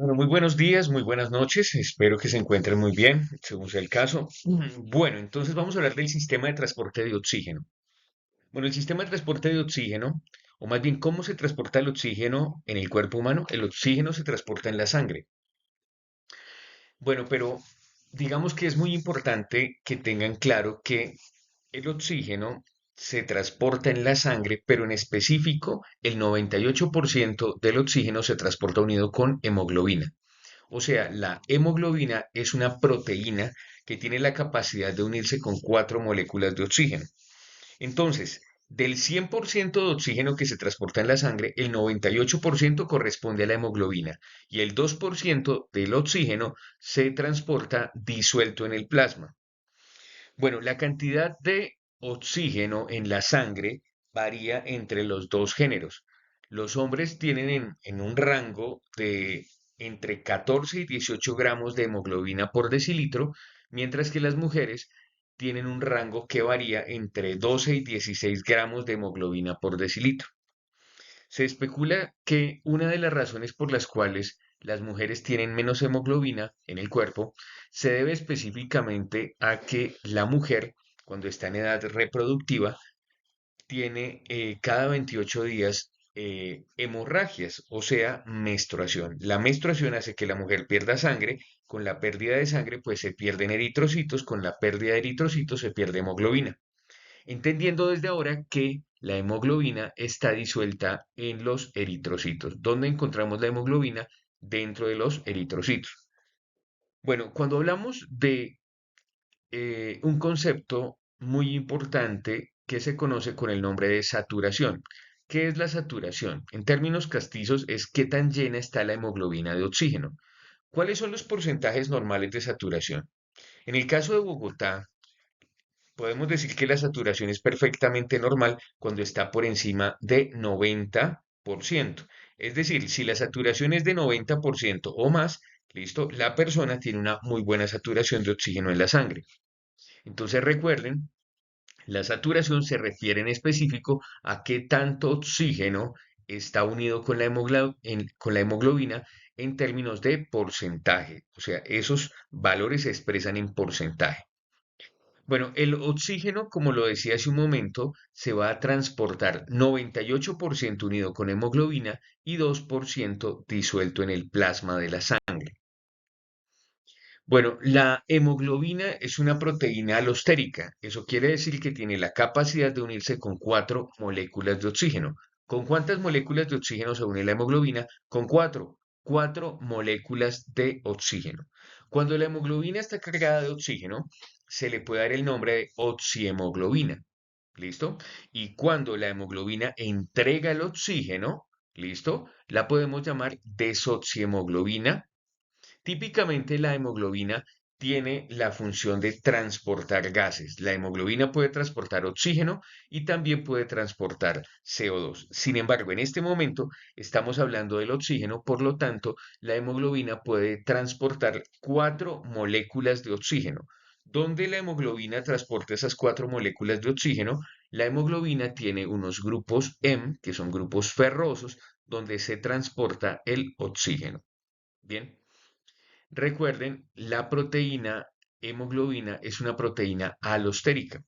Bueno, muy buenos días, muy buenas noches. Espero que se encuentren muy bien, según sea el caso. Bueno, entonces vamos a hablar del sistema de transporte de oxígeno. Bueno, el sistema de transporte de oxígeno, o más bien cómo se transporta el oxígeno en el cuerpo humano, el oxígeno se transporta en la sangre. Bueno, pero digamos que es muy importante que tengan claro que el oxígeno se transporta en la sangre, pero en específico el 98% del oxígeno se transporta unido con hemoglobina. O sea, la hemoglobina es una proteína que tiene la capacidad de unirse con cuatro moléculas de oxígeno. Entonces, del 100% de oxígeno que se transporta en la sangre, el 98% corresponde a la hemoglobina y el 2% del oxígeno se transporta disuelto en el plasma. Bueno, la cantidad de oxígeno en la sangre varía entre los dos géneros. Los hombres tienen en un rango de entre 14 y 18 gramos de hemoglobina por decilitro, mientras que las mujeres tienen un rango que varía entre 12 y 16 gramos de hemoglobina por decilitro. Se especula que una de las razones por las cuales las mujeres tienen menos hemoglobina en el cuerpo se debe específicamente a que la mujer, cuando está en edad reproductiva, tiene cada 28 días hemorragias, o sea, menstruación. La menstruación hace que la mujer pierda sangre. Con la pérdida de sangre, pues se pierden eritrocitos. Con la pérdida de eritrocitos se pierde hemoglobina, entendiendo desde ahora que la hemoglobina está disuelta en los eritrocitos. ¿Dónde encontramos la hemoglobina? Dentro de los eritrocitos. Bueno, cuando hablamos de un concepto muy importante que se conoce con el nombre de saturación. ¿Qué es la saturación? En términos castizos es qué tan llena está la hemoglobina de oxígeno. ¿Cuáles son los porcentajes normales de saturación? En el caso de Bogotá, podemos decir que la saturación es perfectamente normal cuando está por encima de 90%. Es decir, si la saturación es de 90% o más, listo, la persona tiene una muy buena saturación de oxígeno en la sangre. Entonces recuerden, la saturación se refiere en específico a qué tanto oxígeno está unido con con la hemoglobina en términos de porcentaje. O sea, esos valores se expresan en porcentaje. Bueno, el oxígeno, como lo decía hace un momento, se va a transportar 98% unido con hemoglobina y 2% disuelto en el plasma de la sangre. Bueno, la hemoglobina es una proteína alostérica. Eso quiere decir que tiene la capacidad de unirse con cuatro moléculas de oxígeno. ¿Con cuántas moléculas de oxígeno se une la hemoglobina? Con cuatro. Cuatro moléculas de oxígeno. Cuando la hemoglobina está cargada de oxígeno, se le puede dar el nombre de oxihemoglobina. ¿Listo? Y cuando la hemoglobina entrega el oxígeno, ¿listo? La podemos llamar desoxihemoglobina. Típicamente la hemoglobina tiene la función de transportar gases. La hemoglobina puede transportar oxígeno y también puede transportar CO2. Sin embargo, en este momento estamos hablando del oxígeno, por lo tanto, la hemoglobina puede transportar cuatro moléculas de oxígeno. ¿Dónde la hemoglobina transporta esas cuatro moléculas de oxígeno? La hemoglobina tiene unos grupos M, que son grupos ferrosos, donde se transporta el oxígeno. Bien. Recuerden, la proteína hemoglobina es una proteína alostérica.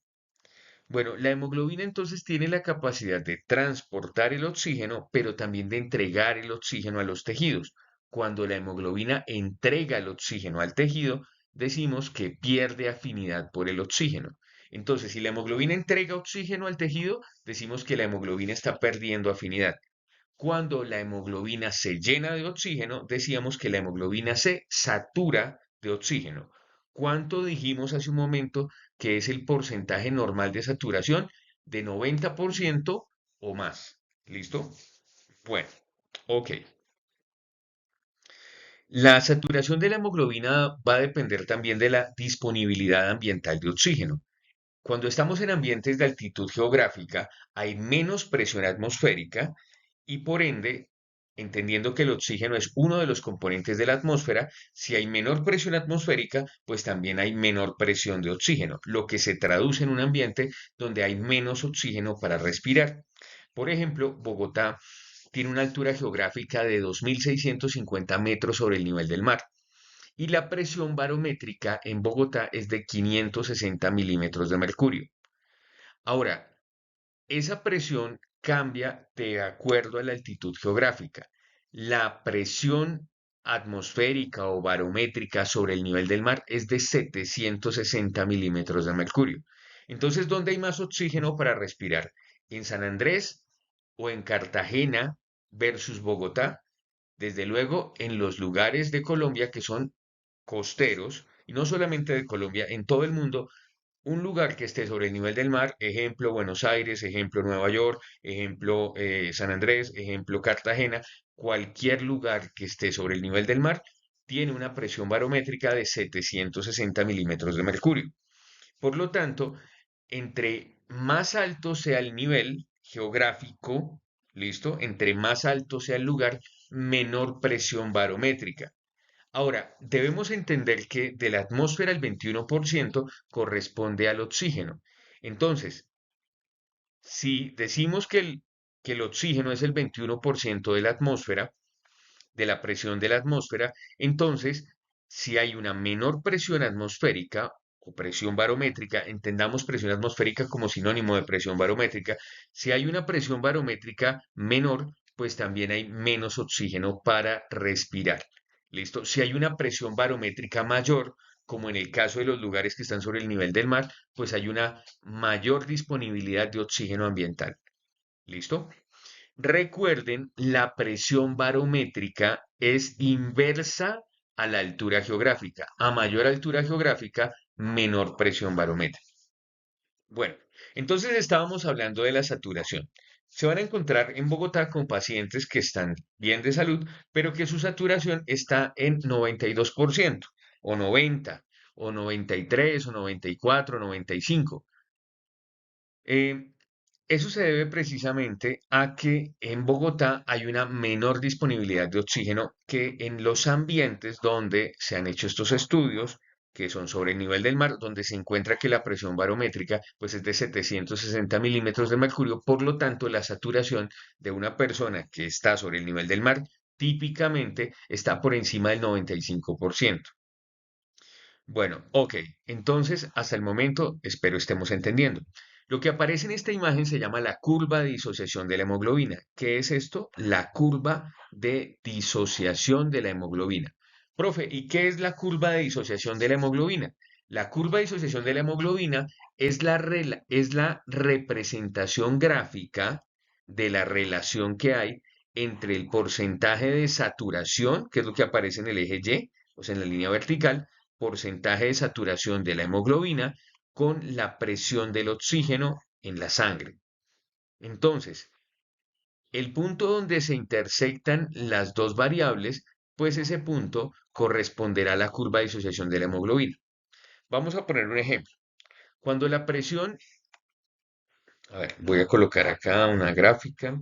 Bueno, la hemoglobina entonces tiene la capacidad de transportar el oxígeno, pero también de entregar el oxígeno a los tejidos. Cuando la hemoglobina entrega el oxígeno al tejido, decimos que pierde afinidad por el oxígeno. Entonces, si la hemoglobina entrega oxígeno al tejido, decimos que la hemoglobina está perdiendo afinidad. Cuando la hemoglobina se llena de oxígeno, decíamos que la hemoglobina se satura de oxígeno. ¿Cuánto dijimos hace un momento que es el porcentaje normal de saturación? De 90% o más. ¿Listo? Bueno, ok. La saturación de la hemoglobina va a depender también de la disponibilidad ambiental de oxígeno. Cuando estamos en ambientes de altitud geográfica, hay menos presión atmosférica y por ende, entendiendo que el oxígeno es uno de los componentes de la atmósfera, si hay menor presión atmosférica, pues también hay menor presión de oxígeno, lo que se traduce en un ambiente donde hay menos oxígeno para respirar. Por ejemplo, Bogotá tiene una altura geográfica de 2.650 metros sobre el nivel del mar y la presión barométrica en Bogotá es de 560 milímetros de mercurio. Ahora, esa presión cambia de acuerdo a la altitud geográfica. La presión atmosférica o barométrica sobre el nivel del mar es de 760 milímetros de mercurio. Entonces, ¿dónde hay más oxígeno para respirar? ¿En San Andrés o en Cartagena versus Bogotá? Desde luego, en los lugares de Colombia que son costeros, y no solamente de Colombia, en todo el mundo, un lugar que esté sobre el nivel del mar, ejemplo Buenos Aires, ejemplo Nueva York, ejemplo San Andrés, ejemplo Cartagena, cualquier lugar que esté sobre el nivel del mar tiene una presión barométrica de 760 milímetros de mercurio. Por lo tanto, entre más alto sea el nivel geográfico, ¿listo? Entre más alto sea el lugar, menor presión barométrica. Ahora, debemos entender que de la atmósfera el 21% corresponde al oxígeno. Entonces, si decimos que el oxígeno es el 21% de la atmósfera, de la presión de la atmósfera, entonces, si hay una menor presión atmosférica o presión barométrica, entendamos presión atmosférica como sinónimo de presión barométrica, si hay una presión barométrica menor, pues también hay menos oxígeno para respirar. ¿Listo? Si hay una presión barométrica mayor, como en el caso de los lugares que están sobre el nivel del mar, pues hay una mayor disponibilidad de oxígeno ambiental. ¿Listo? Recuerden, la presión barométrica es inversa a la altura geográfica. A mayor altura geográfica, menor presión barométrica. Bueno, entonces estábamos hablando de la saturación. Se van a encontrar en Bogotá con pacientes que están bien de salud, pero que su saturación está en 92%, o 90, o 93, o 94, 95. Eh, Eso se debe precisamente a que en Bogotá hay una menor disponibilidad de oxígeno que en los ambientes donde se han hecho estos estudios, que son sobre el nivel del mar, donde se encuentra que la presión barométrica pues es de 760 milímetros de mercurio. Por lo tanto, la saturación de una persona que está sobre el nivel del mar típicamente está por encima del 95%. Bueno, ok, entonces hasta el momento espero estemos entendiendo. Lo que aparece en esta imagen se llama la curva de disociación de la hemoglobina. ¿Qué es esto? La curva de disociación de la hemoglobina. Profe, ¿y qué es la curva de disociación de la hemoglobina? La curva de disociación de la hemoglobina es la representación gráfica de la relación que hay entre el porcentaje de saturación, que es lo que aparece en el eje Y, o sea, en la línea vertical, porcentaje de saturación de la hemoglobina con la presión del oxígeno en la sangre. Entonces, el punto donde se intersectan las dos variables, pues ese punto corresponderá a la curva de disociación de la hemoglobina. Vamos a poner un ejemplo. Cuando la presión, a ver, voy a colocar acá una gráfica.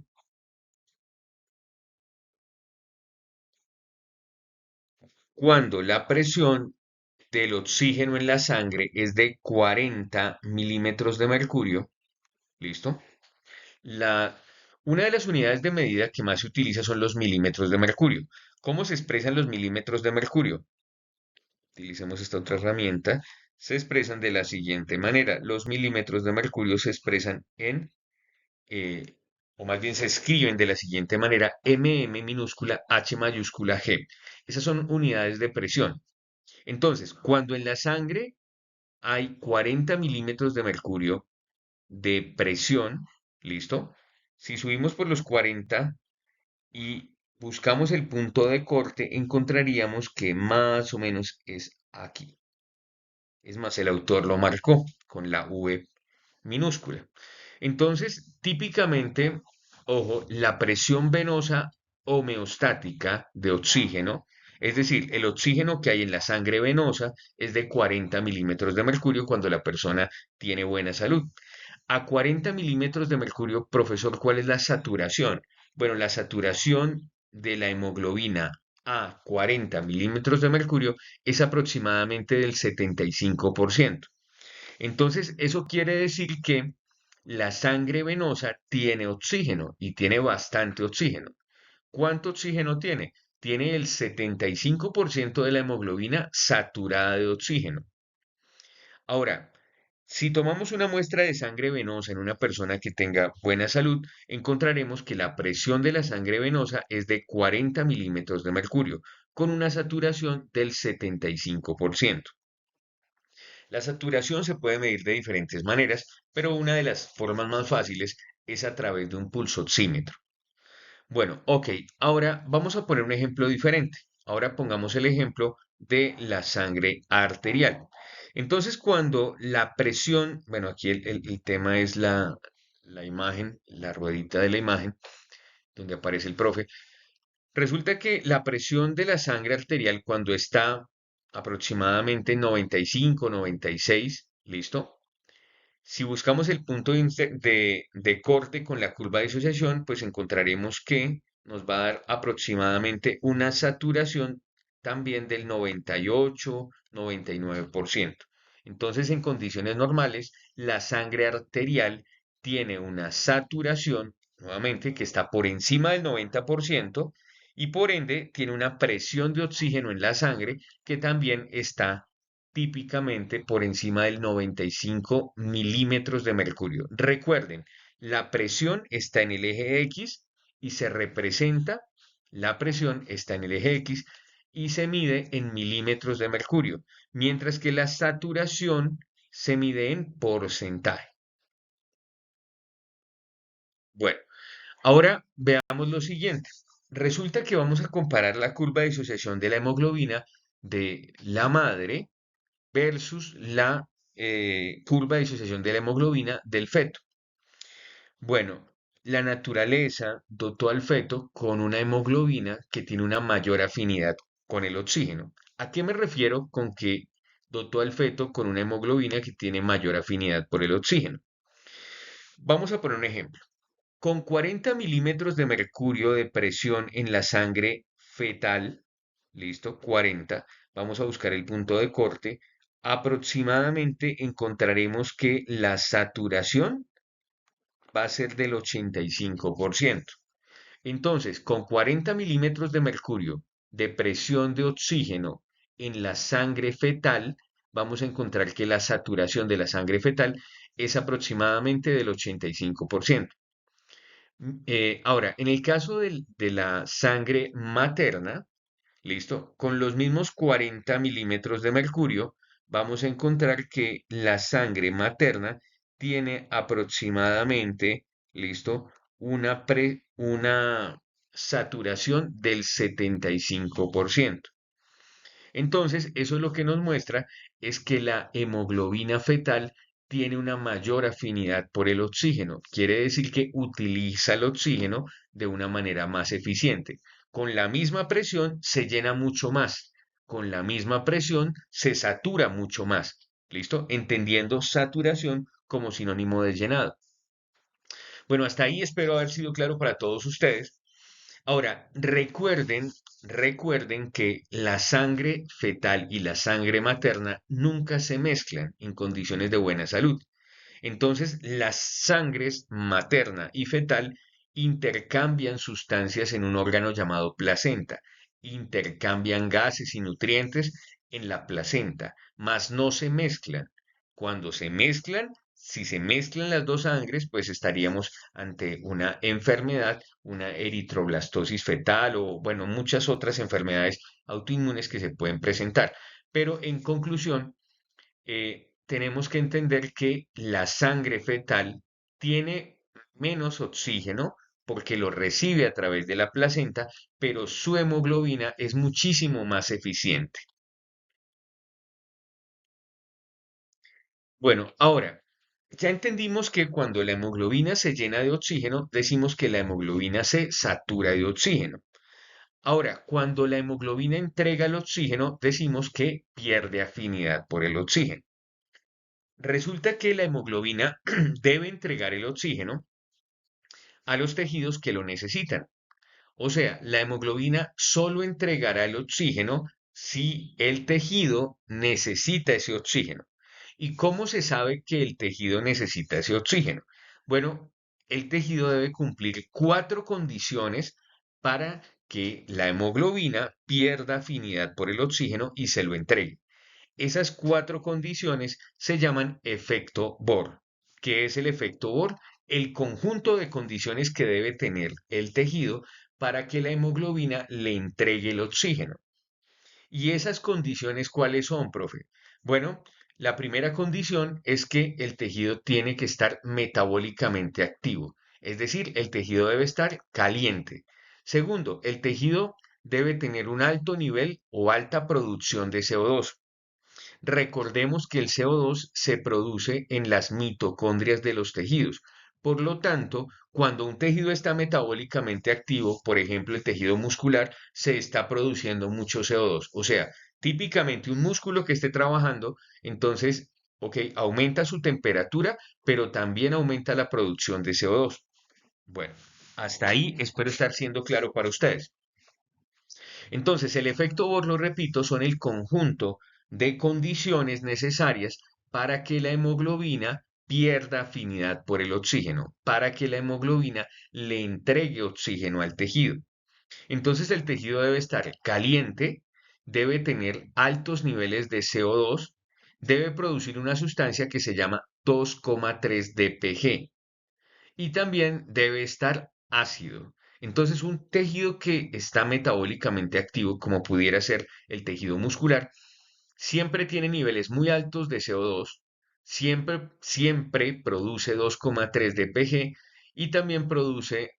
Cuando la presión del oxígeno en la sangre es de 40 milímetros de mercurio, ¿listo? La, una de las unidades de medida que más se utiliza son los milímetros de mercurio. ¿Cómo se expresan los milímetros de mercurio? Utilicemos esta otra herramienta. Se expresan de la siguiente manera. Los milímetros de mercurio se expresan eh, o más bien se escriben de la siguiente manera: mm minúscula, h mayúscula, g. Esas son unidades de presión. Entonces, cuando en la sangre hay 40 milímetros de mercurio de presión, ¿listo? Si subimos por los 40 y buscamos el punto de corte, encontraríamos que más o menos es aquí. Es más, el autor lo marcó con la V minúscula. Entonces, típicamente, ojo, la presión venosa homeostática de oxígeno, es decir, el oxígeno que hay en la sangre venosa es de 40 milímetros de mercurio cuando la persona tiene buena salud. A 40 milímetros de mercurio, profesor, ¿cuál es la saturación? Bueno, la saturación de la hemoglobina a 40 milímetros de mercurio es aproximadamente del 75%. Entonces, eso quiere decir que la sangre venosa tiene oxígeno y tiene bastante oxígeno. ¿Cuánto oxígeno tiene? Tiene el 75% de la hemoglobina saturada de oxígeno. Ahora, si tomamos una muestra de sangre venosa en una persona que tenga buena salud, encontraremos que la presión de la sangre venosa es de 40 milímetros de mercurio, con una saturación del 75%. La saturación se puede medir de diferentes maneras, pero una de las formas más fáciles es a través de un pulsoxímetro. Bueno, ok, ahora vamos a poner un ejemplo diferente. Ahora pongamos el ejemplo de la sangre arterial. Entonces, cuando la presión, bueno, aquí el tema es la imagen, la ruedita de la imagen, donde aparece el profe. Resulta que la presión de la sangre arterial cuando está aproximadamente 95, 96, ¿listo? Si buscamos el punto de corte con la curva de disociación, pues encontraremos que nos va a dar aproximadamente una saturación también del 98, 99%. Entonces, en condiciones normales, la sangre arterial tiene una saturación, nuevamente, que está por encima del 90% y por ende tiene una presión de oxígeno en la sangre que también está típicamente por encima del 95 milímetros de mercurio. Recuerden, la presión está en el eje X y se representa, la presión está en el eje X y se mide en milímetros de mercurio, mientras que la saturación se mide en porcentaje. Bueno, ahora veamos lo siguiente. Resulta que vamos a comparar la curva de disociación de la hemoglobina de la madre versus la curva de disociación de la hemoglobina del feto. Bueno, la naturaleza dotó al feto con una hemoglobina que tiene una mayor afinidad con el oxígeno. ¿A qué me refiero con que dotó al feto con una hemoglobina que tiene mayor afinidad por el oxígeno? Vamos a poner un ejemplo. Con 40 milímetros de mercurio de presión en la sangre fetal, listo, 40, vamos a buscar el punto de corte, aproximadamente encontraremos que la saturación va a ser del 85%. Entonces, con 40 milímetros de mercurio de presión de oxígeno en la sangre fetal, vamos a encontrar que la saturación de la sangre fetal es aproximadamente del 85%. Ahora, en el caso de la sangre materna, listo, con los mismos 40 milímetros de mercurio, vamos a encontrar que la sangre materna tiene aproximadamente, listo, una saturación del 75%. Entonces, eso lo que nos muestra es que la hemoglobina fetal tiene una mayor afinidad por el oxígeno. Quiere decir que utiliza el oxígeno de una manera más eficiente. Con la misma presión se llena mucho más. Con la misma presión se satura mucho más. ¿Listo? Entendiendo saturación como sinónimo de llenado. Bueno, hasta ahí espero haber sido claro para todos ustedes. Ahora, recuerden que la sangre fetal y la sangre materna nunca se mezclan en condiciones de buena salud. Entonces, las sangres materna y fetal intercambian sustancias en un órgano llamado placenta, intercambian gases y nutrientes en la placenta, mas no se mezclan. Cuando se mezclan, si se mezclan las dos sangres, pues estaríamos ante una enfermedad, una eritroblastosis fetal o, bueno, muchas otras enfermedades autoinmunes que se pueden presentar. Pero en conclusión, tenemos que entender que la sangre fetal tiene menos oxígeno porque lo recibe a través de la placenta, pero su hemoglobina es muchísimo más eficiente. Bueno, ahora, ya entendimos que cuando la hemoglobina se llena de oxígeno, decimos que la hemoglobina se satura de oxígeno. Ahora, cuando la hemoglobina entrega el oxígeno, decimos que pierde afinidad por el oxígeno. Resulta que la hemoglobina debe entregar el oxígeno a los tejidos que lo necesitan. O sea, la hemoglobina solo entregará el oxígeno si el tejido necesita ese oxígeno. ¿Y cómo se sabe que el tejido necesita ese oxígeno? Bueno, el tejido debe cumplir cuatro condiciones para que la hemoglobina pierda afinidad por el oxígeno y se lo entregue. Esas cuatro condiciones se llaman efecto Bohr. ¿Qué es el efecto Bohr? El conjunto de condiciones que debe tener el tejido para que la hemoglobina le entregue el oxígeno. ¿Y esas condiciones cuáles son, profe? Bueno, la primera condición es que el tejido tiene que estar metabólicamente activo, es decir, el tejido debe estar caliente. Segundo, el tejido debe tener un alto nivel o alta producción de CO2. Recordemos que el CO2 se produce en las mitocondrias de los tejidos. Por lo tanto, cuando un tejido está metabólicamente activo, por ejemplo el tejido muscular, se está produciendo mucho CO2. O sea, típicamente un músculo que esté trabajando, entonces, ok, aumenta su temperatura, pero también aumenta la producción de CO2. Bueno, hasta ahí espero estar siendo claro para ustedes. Entonces, el efecto Bohr, lo repito, son el conjunto de condiciones necesarias para que la hemoglobina pierda afinidad por el oxígeno, para que la hemoglobina le entregue oxígeno al tejido. Entonces, el tejido debe estar caliente, debe tener altos niveles de CO2, debe producir una sustancia que se llama 2,3 dPg y también debe estar ácido. Entonces, un tejido que está metabólicamente activo, como pudiera ser el tejido muscular, siempre tiene niveles muy altos de CO2, siempre produce 2,3 dPg y también produce,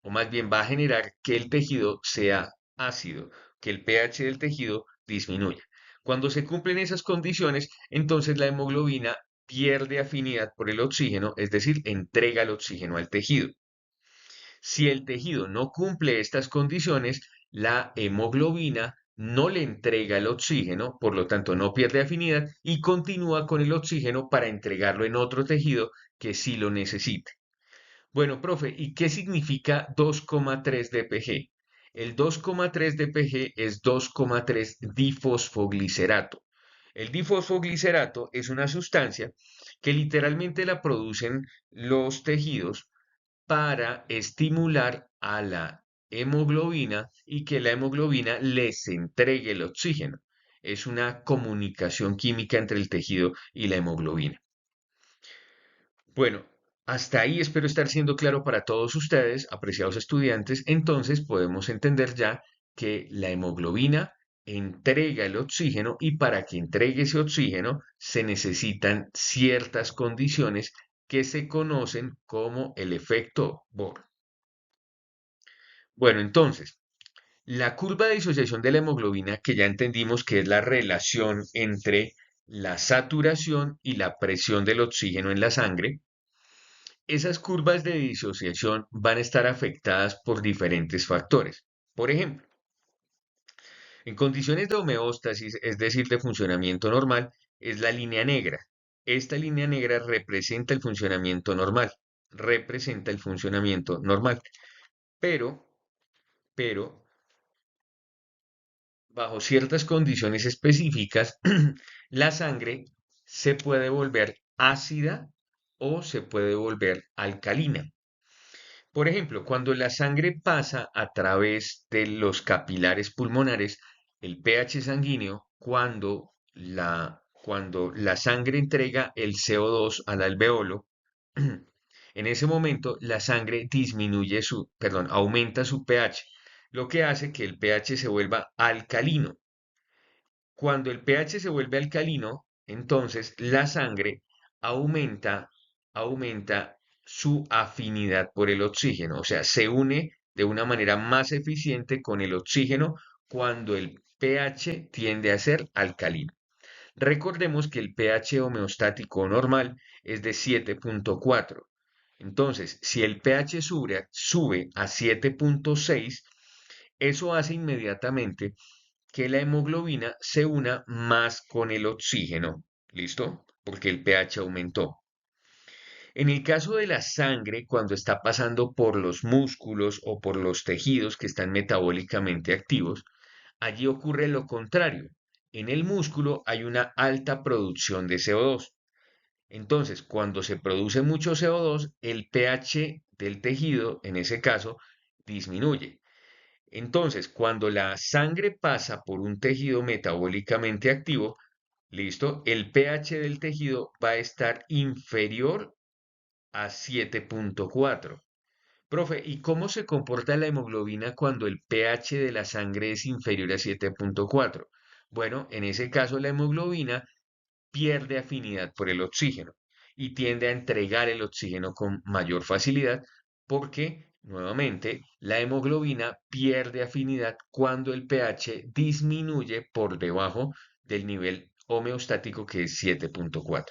o más bien va a generar que el tejido sea ácido, que el pH del tejido disminuya. Cuando se cumplen esas condiciones, entonces la hemoglobina pierde afinidad por el oxígeno, es decir, entrega el oxígeno al tejido. Si el tejido no cumple estas condiciones, la hemoglobina no le entrega el oxígeno, por lo tanto no pierde afinidad y continúa con el oxígeno para entregarlo en otro tejido que sí lo necesite. Bueno, profe, ¿y qué significa 2,3 dPg? El 2,3 dPg es 2,3 difosfoglicerato. El difosfoglicerato es una sustancia que literalmente la producen los tejidos para estimular a la hemoglobina y que la hemoglobina les entregue el oxígeno. Es una comunicación química entre el tejido y la hemoglobina. Bueno, hasta ahí espero estar siendo claro para todos ustedes, apreciados estudiantes. Entonces podemos entender ya que la hemoglobina entrega el oxígeno y para que entregue ese oxígeno se necesitan ciertas condiciones que se conocen como el efecto Bohr. Bueno, entonces, la curva de disociación de la hemoglobina, que ya entendimos que es la relación entre la saturación y la presión del oxígeno en la sangre, esas curvas de disociación van a estar afectadas por diferentes factores. Por ejemplo, en condiciones de homeostasis, es decir, de funcionamiento normal, es la línea negra. Esta línea negra representa el funcionamiento normal, pero, pero, bajo ciertas condiciones específicas, la sangre se puede volver ácida o se puede volver alcalina. Por ejemplo, cuando la sangre pasa a través de los capilares pulmonares, el pH sanguíneo, cuando la sangre entrega el CO2 al alveolo, en ese momento la sangre aumenta su pH, lo que hace que el pH se vuelva alcalino. Cuando el pH se vuelve alcalino, entonces la sangre aumenta, aumenta su afinidad por el oxígeno, o sea, se une de una manera más eficiente con el oxígeno cuando el pH tiende a ser alcalino. Recordemos que el pH homeostático normal es de 7,4. Entonces, si el pH sube a 7,6, eso hace inmediatamente que la hemoglobina se una más con el oxígeno. ¿Listo? Porque el pH aumentó. En el caso de la sangre, cuando está pasando por los músculos o por los tejidos que están metabólicamente activos, allí ocurre lo contrario. En el músculo hay una alta producción de CO2. Entonces, cuando se produce mucho CO2, el pH del tejido, en ese caso, disminuye. Entonces, cuando la sangre pasa por un tejido metabólicamente activo, listo, el pH del tejido va a estar inferior a 7,4. Profe, ¿y cómo se comporta la hemoglobina cuando el pH de la sangre es inferior a 7,4? Bueno, en ese caso la hemoglobina pierde afinidad por el oxígeno y tiende a entregar el oxígeno con mayor facilidad porque, nuevamente, la hemoglobina pierde afinidad cuando el pH disminuye por debajo del nivel homeostático que es 7,4.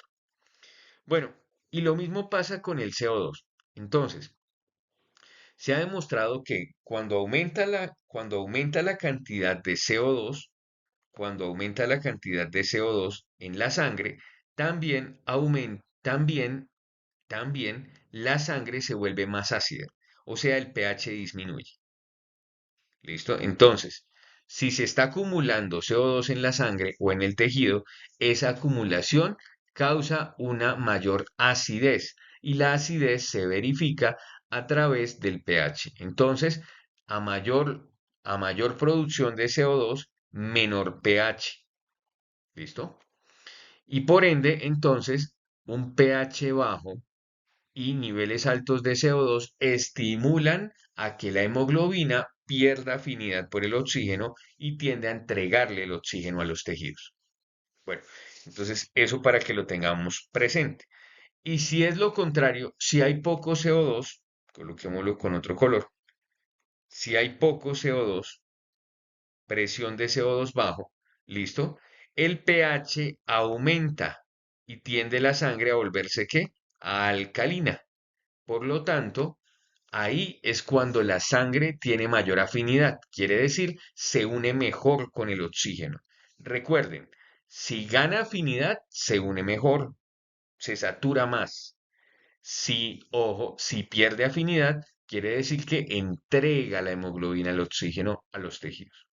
Bueno, y lo mismo pasa con el CO2. Entonces, se ha demostrado que cuando aumenta la cantidad de CO2, cuando aumenta la cantidad de CO2 en la sangre, también la sangre se vuelve más ácida, o sea, el pH disminuye. ¿Listo? Entonces, si se está acumulando CO2 en la sangre o en el tejido, esa acumulación causa una mayor acidez y la acidez se verifica a través del pH. Entonces, a mayor, a mayor producción de CO2, menor pH. ¿Listo? Y por ende, entonces, un pH bajo y niveles altos de CO2 estimulan a que la hemoglobina pierda afinidad por el oxígeno y tiende a entregarle el oxígeno a los tejidos. Bueno, entonces eso para que lo tengamos presente. Y si es lo contrario, si hay poco CO2, coloquémoslo con otro color, si hay poco CO2, presión de CO2 bajo, ¿listo? El pH aumenta y tiende la sangre a volverse ¿qué? Alcalina. Por lo tanto, ahí es cuando la sangre tiene mayor afinidad, quiere decir, se une mejor con el oxígeno. Recuerden, si gana afinidad, se une mejor, se satura más. Si pierde afinidad, quiere decir que entrega la hemoglobina el oxígeno a los tejidos.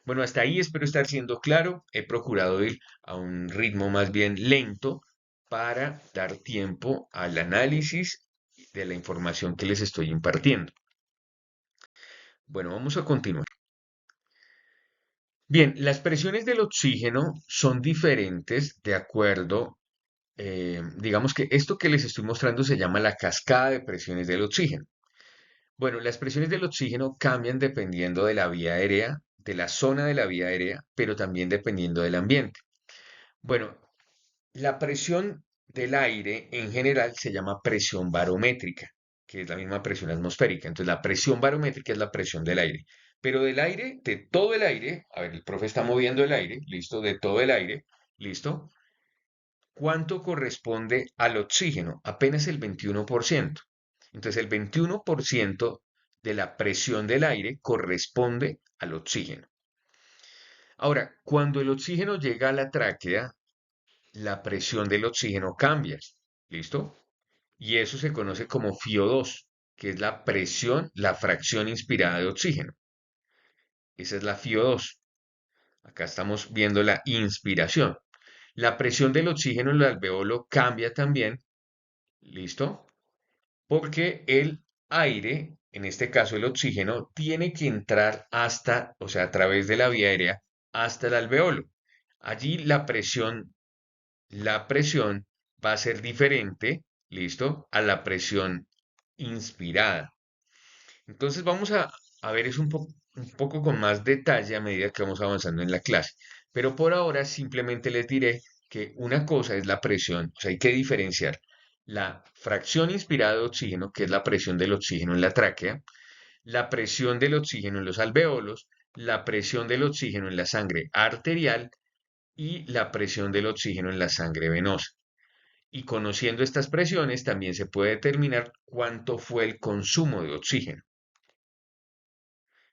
Bueno, hasta ahí espero estar siendo claro. He procurado ir a un ritmo más bien lento para dar tiempo al análisis de la información que les estoy impartiendo. Bueno, vamos a continuar. Bien, las presiones del oxígeno son diferentes de acuerdo, digamos que esto que les estoy mostrando se llama la cascada de presiones del oxígeno. Bueno, las presiones del oxígeno cambian dependiendo de la vía aérea, de la zona de la vía aérea, pero también dependiendo del ambiente. Bueno, la presión del aire en general se llama presión barométrica, que es la misma presión atmosférica. Entonces, la presión barométrica es la presión del aire. Pero del aire, de todo el aire, a ver, el profe está moviendo el aire, listo, de todo el aire, listo. ¿Cuánto corresponde al oxígeno? Apenas el 21%. Entonces, el 21% de la presión del aire corresponde al oxígeno. Ahora, cuando el oxígeno llega a la tráquea, la presión del oxígeno cambia. ¿Listo? Y eso se conoce como FiO2, que es la presión, la fracción inspirada de oxígeno. Esa es la FiO2. Acá estamos viendo la inspiración. La presión del oxígeno en el alveolo cambia también. ¿Listo? Porque el aire, en este caso el oxígeno, tiene que entrar hasta, o sea, a través de la vía aérea, hasta el alveolo. Allí la presión va a ser diferente, ¿listo? A la presión inspirada. Entonces vamos a ver eso un poco con más detalle a medida que vamos avanzando en la clase. Pero por ahora simplemente les diré que una cosa es la presión, o sea, hay que diferenciar la fracción inspirada de oxígeno, que es la presión del oxígeno en la tráquea, la presión del oxígeno en los alveolos, la presión del oxígeno en la sangre arterial y la presión del oxígeno en la sangre venosa. Y conociendo estas presiones también se puede determinar cuánto fue el consumo de oxígeno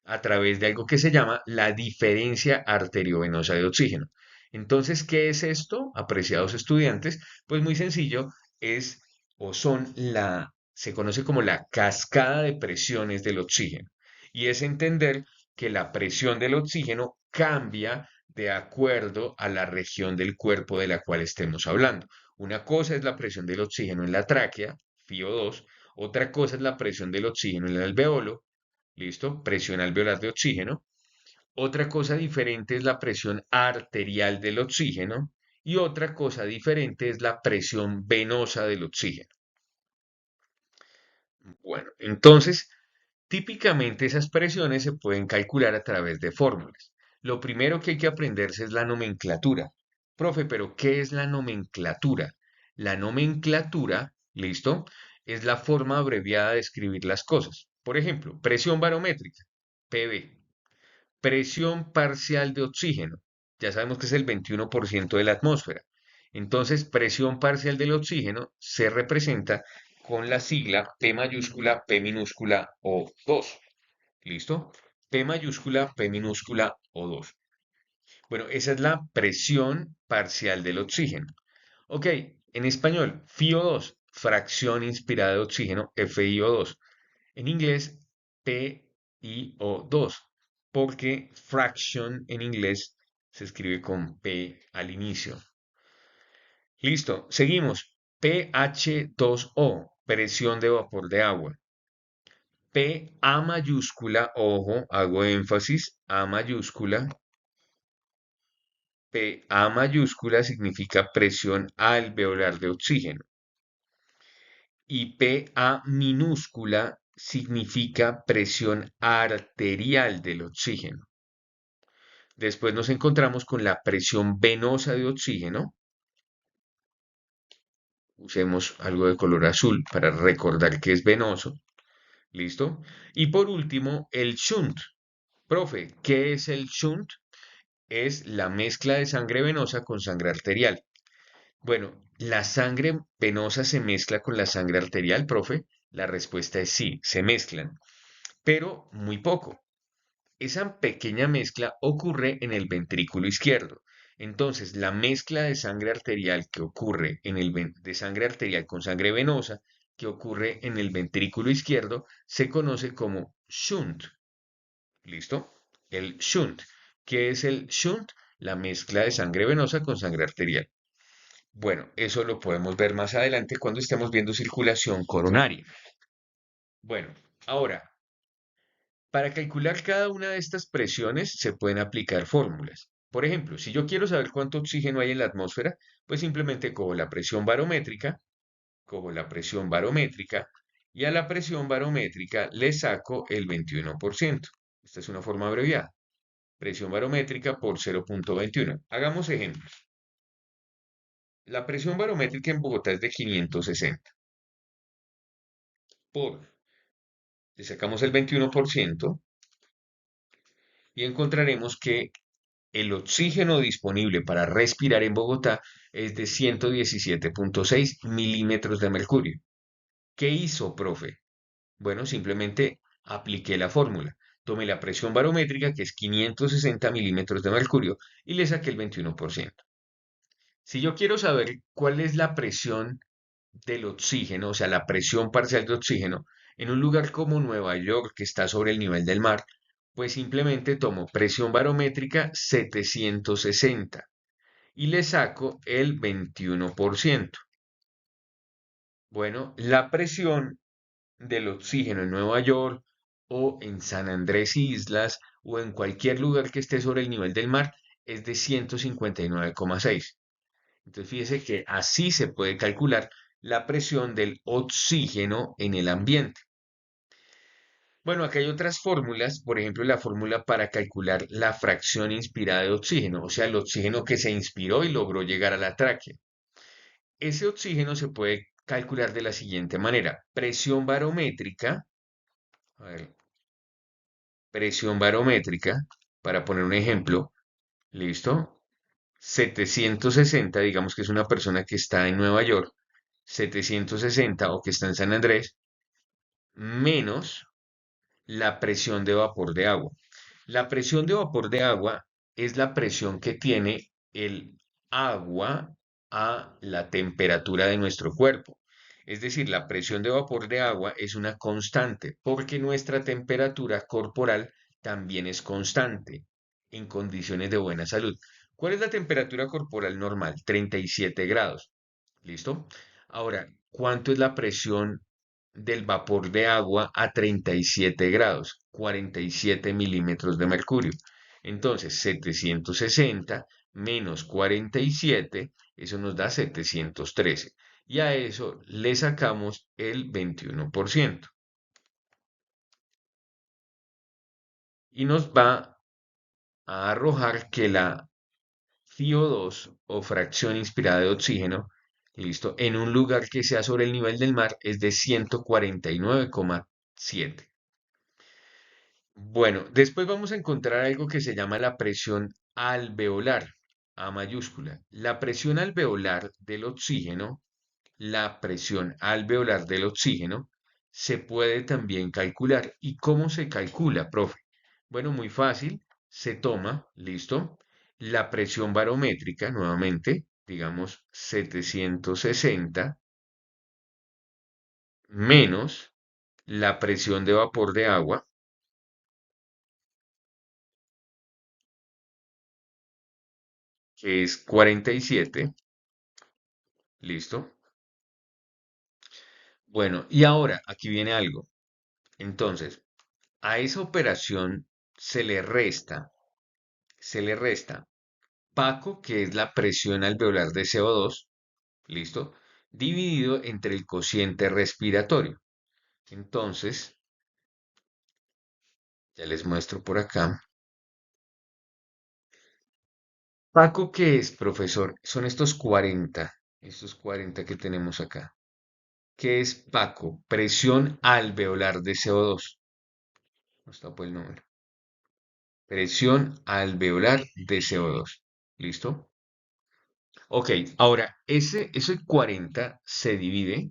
a través de algo que se llama la diferencia arteriovenosa de oxígeno. Entonces, ¿qué es esto, apreciados estudiantes? Pues muy sencillo, es o son se conoce como la cascada de presiones del oxígeno. Y es entender que la presión del oxígeno cambia de acuerdo a la región del cuerpo de la cual estemos hablando. Una cosa es la presión del oxígeno en la tráquea, FiO2, otra cosa es la presión del oxígeno en el alveolo, ¿listo? Presión alveolar de oxígeno. Otra cosa diferente es la presión arterial del oxígeno y otra cosa diferente es la presión venosa del oxígeno. Bueno, entonces, típicamente esas presiones se pueden calcular a través de fórmulas. Lo primero que hay que aprenderse es la nomenclatura. Profe, pero ¿qué es la nomenclatura? La nomenclatura, ¿listo? Es la forma abreviada de escribir las cosas. Por ejemplo, presión barométrica, PB. Presión parcial de oxígeno. Ya sabemos que es el 21% de la atmósfera. Entonces, presión parcial del oxígeno se representa con la sigla P mayúscula, P minúscula o 2. ¿Listo? P mayúscula, P minúscula o 2. Bueno, esa es la presión parcial del oxígeno. Ok, en español, FiO2, fracción inspirada de oxígeno, FiO2. En inglés, PiO2, porque fraction en inglés se escribe con P al inicio. Listo, seguimos. pH2O, presión de vapor de agua. PA mayúscula, ojo, hago énfasis, A mayúscula. PA mayúscula significa presión alveolar de oxígeno. Y PA minúscula significa presión arterial del oxígeno. Después nos encontramos con la presión venosa de oxígeno. Usemos algo de color azul para recordar que es venoso. ¿Listo? Y por último, el shunt. Profe, ¿qué es el shunt? Es la mezcla de sangre venosa con sangre arterial. Bueno, ¿la sangre venosa se mezcla con la sangre arterial, profe? La respuesta es sí, se mezclan, pero muy poco. Esa pequeña mezcla ocurre en el ventrículo izquierdo. Entonces, la mezcla de sangre arterial que ocurre de sangre arterial con sangre venosa que ocurre en el ventrículo izquierdo se conoce como shunt. ¿Listo? El shunt. ¿Qué es el shunt? La mezcla de sangre venosa con sangre arterial. Bueno, eso lo podemos ver más adelante cuando estemos viendo circulación coronaria. Bueno, ahora, para calcular cada una de estas presiones se pueden aplicar fórmulas. Por ejemplo, si yo quiero saber cuánto oxígeno hay en la atmósfera, pues simplemente cojo la presión barométrica y a la presión barométrica le saco el 21%. Esta es una forma abreviada. Presión barométrica por 0.21. Hagamos ejemplos. La presión barométrica en Bogotá es de 560. Le sacamos el 21% y encontraremos que el oxígeno disponible para respirar en Bogotá es de 117.6 milímetros de mercurio. ¿Qué hizo, profe? Bueno, simplemente apliqué la fórmula. Tomé la presión barométrica, que es 560 milímetros de mercurio, y le saqué el 21%. Si yo quiero saber cuál es la presión del oxígeno, o sea, la presión parcial de oxígeno, en un lugar como Nueva York, que está sobre el nivel del mar, pues simplemente tomo presión barométrica 760 y le saco el 21%. Bueno, la presión del oxígeno en Nueva York o en San Andrés Islas o en cualquier lugar que esté sobre el nivel del mar es de 159,6. Entonces fíjese que así se puede calcular la presión del oxígeno en el ambiente. Bueno, acá hay otras fórmulas, por ejemplo, la fórmula para calcular la fracción inspirada de oxígeno, o sea, el oxígeno que se inspiró y logró llegar a la tráquea. Ese oxígeno se puede calcular de la siguiente manera. Presión barométrica, a ver, presión barométrica, para poner un ejemplo, ¿listo? 760, digamos que es una persona que está en Nueva York, 760 o que está en San Andrés, menos la presión de vapor de agua. La presión de vapor de agua es la presión que tiene el agua a la temperatura de nuestro cuerpo. Es decir, la presión de vapor de agua es una constante porque nuestra temperatura corporal también es constante en condiciones de buena salud. ¿Cuál es la temperatura corporal normal? 37 grados. ¿Listo? Ahora, ¿cuánto es la presión del vapor de agua a 37 grados, 47 milímetros de mercurio. Entonces, 760 menos 47, eso nos da 713. Y a eso le sacamos el 21%. Y nos va a arrojar que la CO2 o fracción inspirada de oxígeno, listo, en un lugar que sea sobre el nivel del mar es de 149,7. Bueno, después vamos a encontrar algo que se llama la presión alveolar, A mayúscula. La presión alveolar del oxígeno, la presión alveolar del oxígeno se puede también calcular. ¿Y cómo se calcula, profe? Bueno, muy fácil. Se toma, listo, la presión barométrica, nuevamente, digamos 760, menos la presión de vapor de agua, que es 47, listo. Bueno, y ahora aquí viene algo. Entonces, a esa operación se le resta Paco, que es la presión alveolar de CO2, listo, dividido entre el cociente respiratorio. Entonces, ya les muestro por acá. Paco, ¿qué es, profesor? Son estos 40 que tenemos acá. ¿Qué es Paco? Presión alveolar de CO2. No está por el número. Presión alveolar de CO2. ¿Listo? Ok, ahora, ese 40 se divide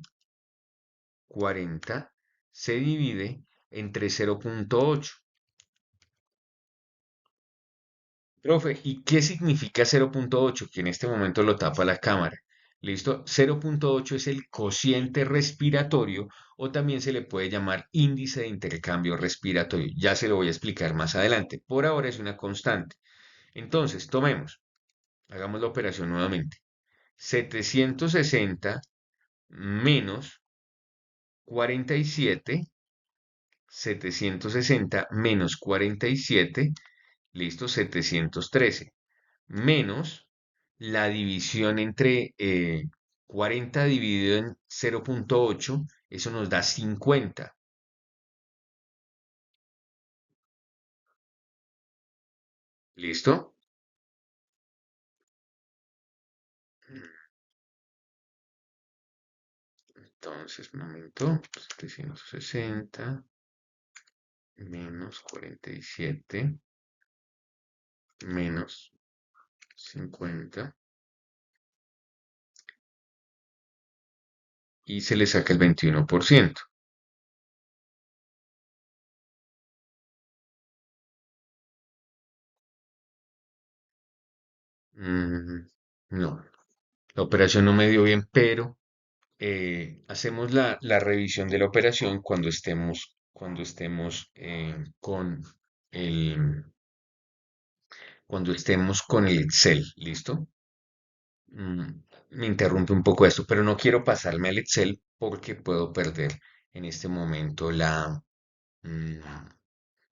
entre 0,8. Profe, ¿y qué significa 0,8? Que en este momento lo tapa la cámara. ¿Listo? 0,8 es el cociente respiratorio o también se le puede llamar índice de intercambio respiratorio. Ya se lo voy a explicar más adelante. Por ahora es una constante. Entonces, hagamos la operación nuevamente. 760 menos 47, 760 menos 47, listo, 713, menos la división entre 40 dividido en 0,8, eso nos da 50, ¿listo? Entonces, un momento, 760 menos 47 menos 50 y se le saca el 21%. Mm, no, la operación no me dio bien, pero hacemos la revisión de la operación el, cuando estemos con el Excel, ¿listo? Mm, Me interrumpe un poco esto, pero no quiero pasarme al Excel porque en este momento mm,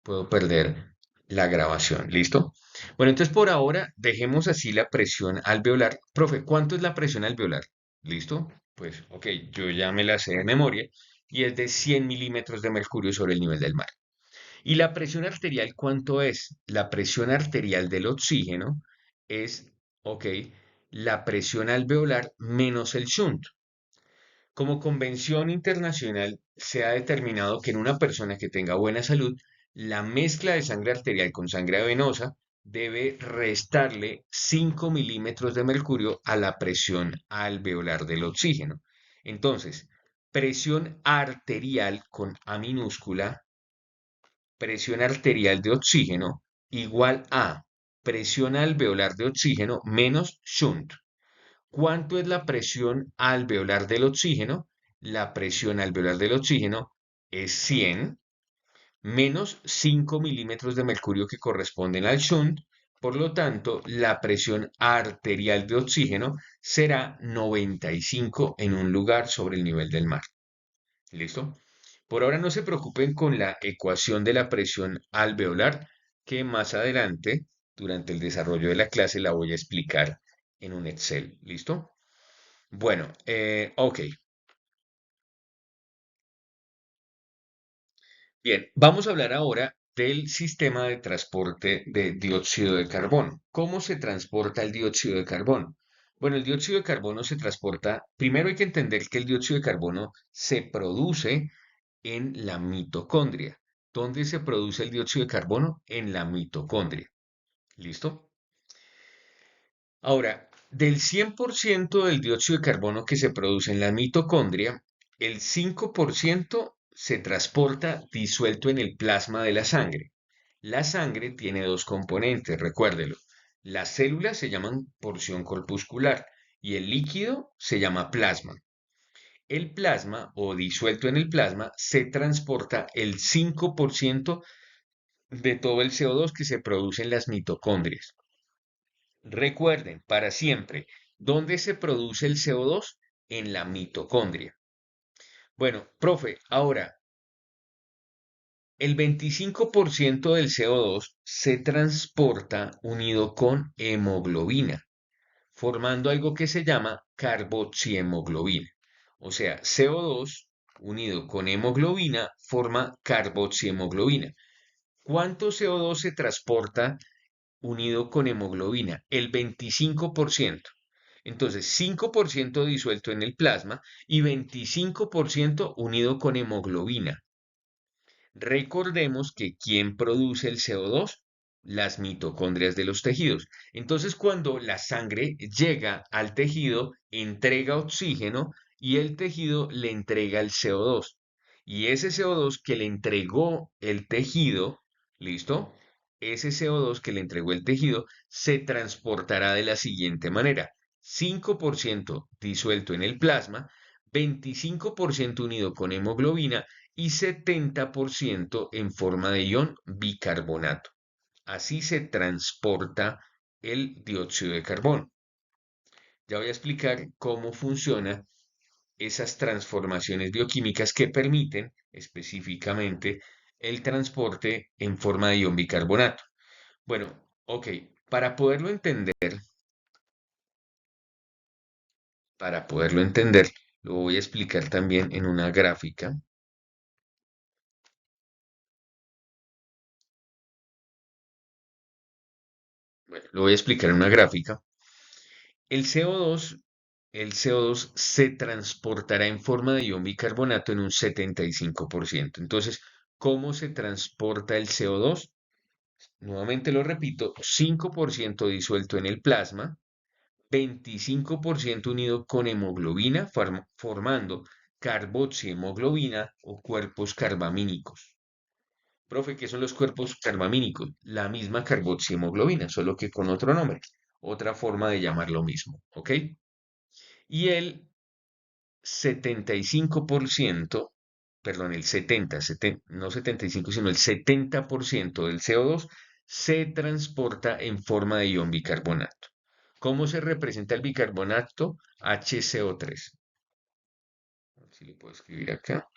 puedo perder la grabación, ¿listo? Bueno, entonces por ahora dejemos así la presión alveolar. Profe, ¿cuánto es la presión alveolar? ¿Listo? Pues, ok, yo ya me la sé de memoria y es de 100 milímetros de mercurio sobre el nivel del mar. ¿Y la presión arterial cuánto es? La presión arterial del oxígeno es, ok, la presión alveolar menos el shunt. Como convención internacional, se ha determinado que en una persona que tenga buena salud, la mezcla de sangre arterial con sangre venosa debe restarle 5 milímetros de mercurio a la presión alveolar del oxígeno. Entonces, presión arterial con A minúscula, presión arterial de oxígeno igual a presión alveolar de oxígeno menos shunt. ¿Cuánto es la presión alveolar del oxígeno? La presión alveolar del oxígeno es 100 menos 5 milímetros de mercurio que corresponden al shunt. Por lo tanto, la presión arterial de oxígeno será 95 en un lugar sobre el nivel del mar. ¿Listo? Por ahora no se preocupen con la ecuación de la presión alveolar, que más adelante, durante el desarrollo de la clase, la voy a explicar en un Excel. ¿Listo? Bueno, ok. Bien, vamos a hablar ahora del sistema de transporte de dióxido de carbono. ¿Cómo se transporta el dióxido de carbono? Bueno, el dióxido de carbono se transporta, primero hay que entender que el dióxido de carbono se produce en la mitocondria. ¿Dónde se produce el dióxido de carbono? En la mitocondria. ¿Listo? Ahora, del 100% del dióxido de carbono que se produce en la mitocondria, el 5% se transporta disuelto en el plasma de la sangre. La sangre tiene dos componentes, recuérdelo. Las células se llaman porción corpuscular y el líquido se llama plasma. El plasma o disuelto en el plasma se transporta el 5% de todo el CO2 que se produce en las mitocondrias. Recuerden, para siempre, ¿dónde se produce el CO2? En la mitocondria. Bueno, profe, ahora, el 25% del CO2 se transporta unido con hemoglobina, formando algo que se llama carboxihemoglobina. O sea, CO2 unido con hemoglobina forma carboxihemoglobina. ¿Cuánto CO2 se transporta unido con hemoglobina? El 25%. Entonces, 5% disuelto en el plasma y 25% unido con hemoglobina. Recordemos que ¿quién produce el CO2? Las mitocondrias de los tejidos. Entonces, cuando la sangre llega al tejido, entrega oxígeno y el tejido le entrega el CO2. Y ese CO2 que le entregó el tejido, ¿listo? Ese CO2 que le entregó el tejido se transportará de la siguiente manera. 5% disuelto en el plasma, 25% unido con hemoglobina y 70% en forma de ion bicarbonato. Así se transporta el dióxido de carbono. Ya voy a explicar cómo funcionan esas transformaciones bioquímicas que permiten específicamente el transporte en forma de ion bicarbonato. Bueno, ok, para poderlo entender, para poderlo entender, lo voy a explicar también en una gráfica. Bueno, lo voy a explicar en una gráfica. El CO2, el CO2 se transportará en forma de ion bicarbonato en un 75%. Entonces, ¿cómo se transporta el CO2? Nuevamente lo repito, 5% disuelto en el plasma, 25% unido con hemoglobina, formando carboxihemoglobina o cuerpos carbamínicos. Profe, ¿qué son los cuerpos carbamínicos? La misma carboxihemoglobina, solo que con otro nombre, otra forma de llamar lo mismo, ¿ok? Y el 75%, perdón, el 70, no 75, sino el 70% del CO2 se transporta en forma de ion bicarbonato. ¿Cómo se representa el bicarbonato? HCO3. A ver si lo puedo escribir acá.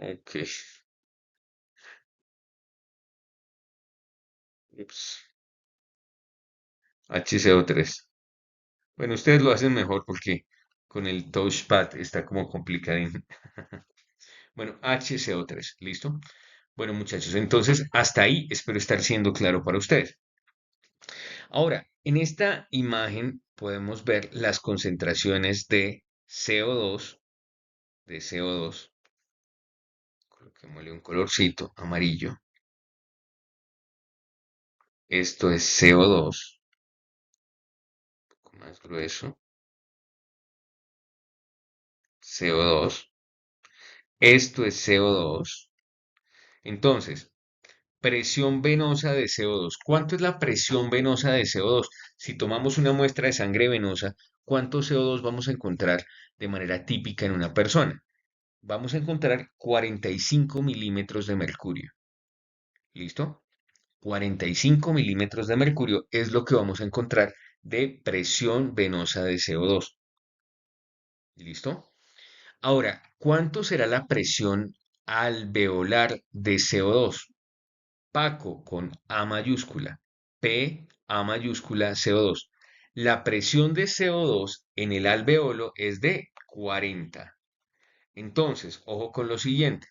Ok. Ups. HCO3. Bueno, ustedes lo hacen mejor porque con el touchpad está como complicado. Bueno, HCO3, ¿listo? Bueno, muchachos, entonces hasta ahí espero estar siendo claro para ustedes. Ahora, en esta imagen podemos ver las concentraciones de CO2, de CO2, coloquémosle un colorcito amarillo. Esto es CO2, un poco más grueso, CO2. Esto es CO2. Entonces, presión venosa de CO2. ¿Cuánto es la presión venosa de CO2? Si tomamos una muestra de sangre venosa, ¿cuánto CO2 vamos a encontrar de manera típica en una persona? Vamos a encontrar 45 milímetros de mercurio. ¿Listo? 45 milímetros de mercurio es lo que vamos a encontrar de presión venosa de CO2. ¿Listo? Ahora, ¿cuánto será la presión alveolar de CO2? Paco con A mayúscula, P, A mayúscula, CO2. La presión de CO2 en el alveolo es de 40. Entonces, ojo con lo siguiente.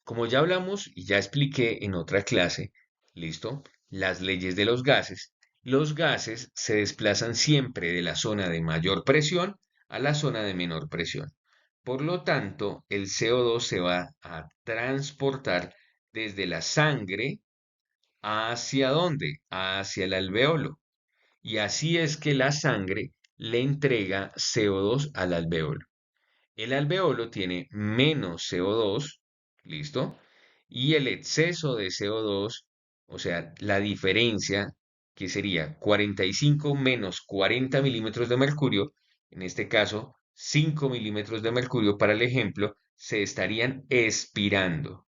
Como ya hablamos y ya expliqué en otra clase, ¿listo? Las leyes de los gases se desplazan siempre de la zona de mayor presión a la zona de menor presión. Por lo tanto, el CO2 se va a transportar desde la sangre hacia dónde? Hacia el alveolo. Y así es que la sangre le entrega CO2 al alveolo. El alveolo tiene menos CO2, ¿listo? Y el exceso de CO2, o sea, la diferencia, que sería 45 menos 40 milímetros de mercurio, en este caso 5 milímetros de mercurio para el ejemplo, se estarían expirando.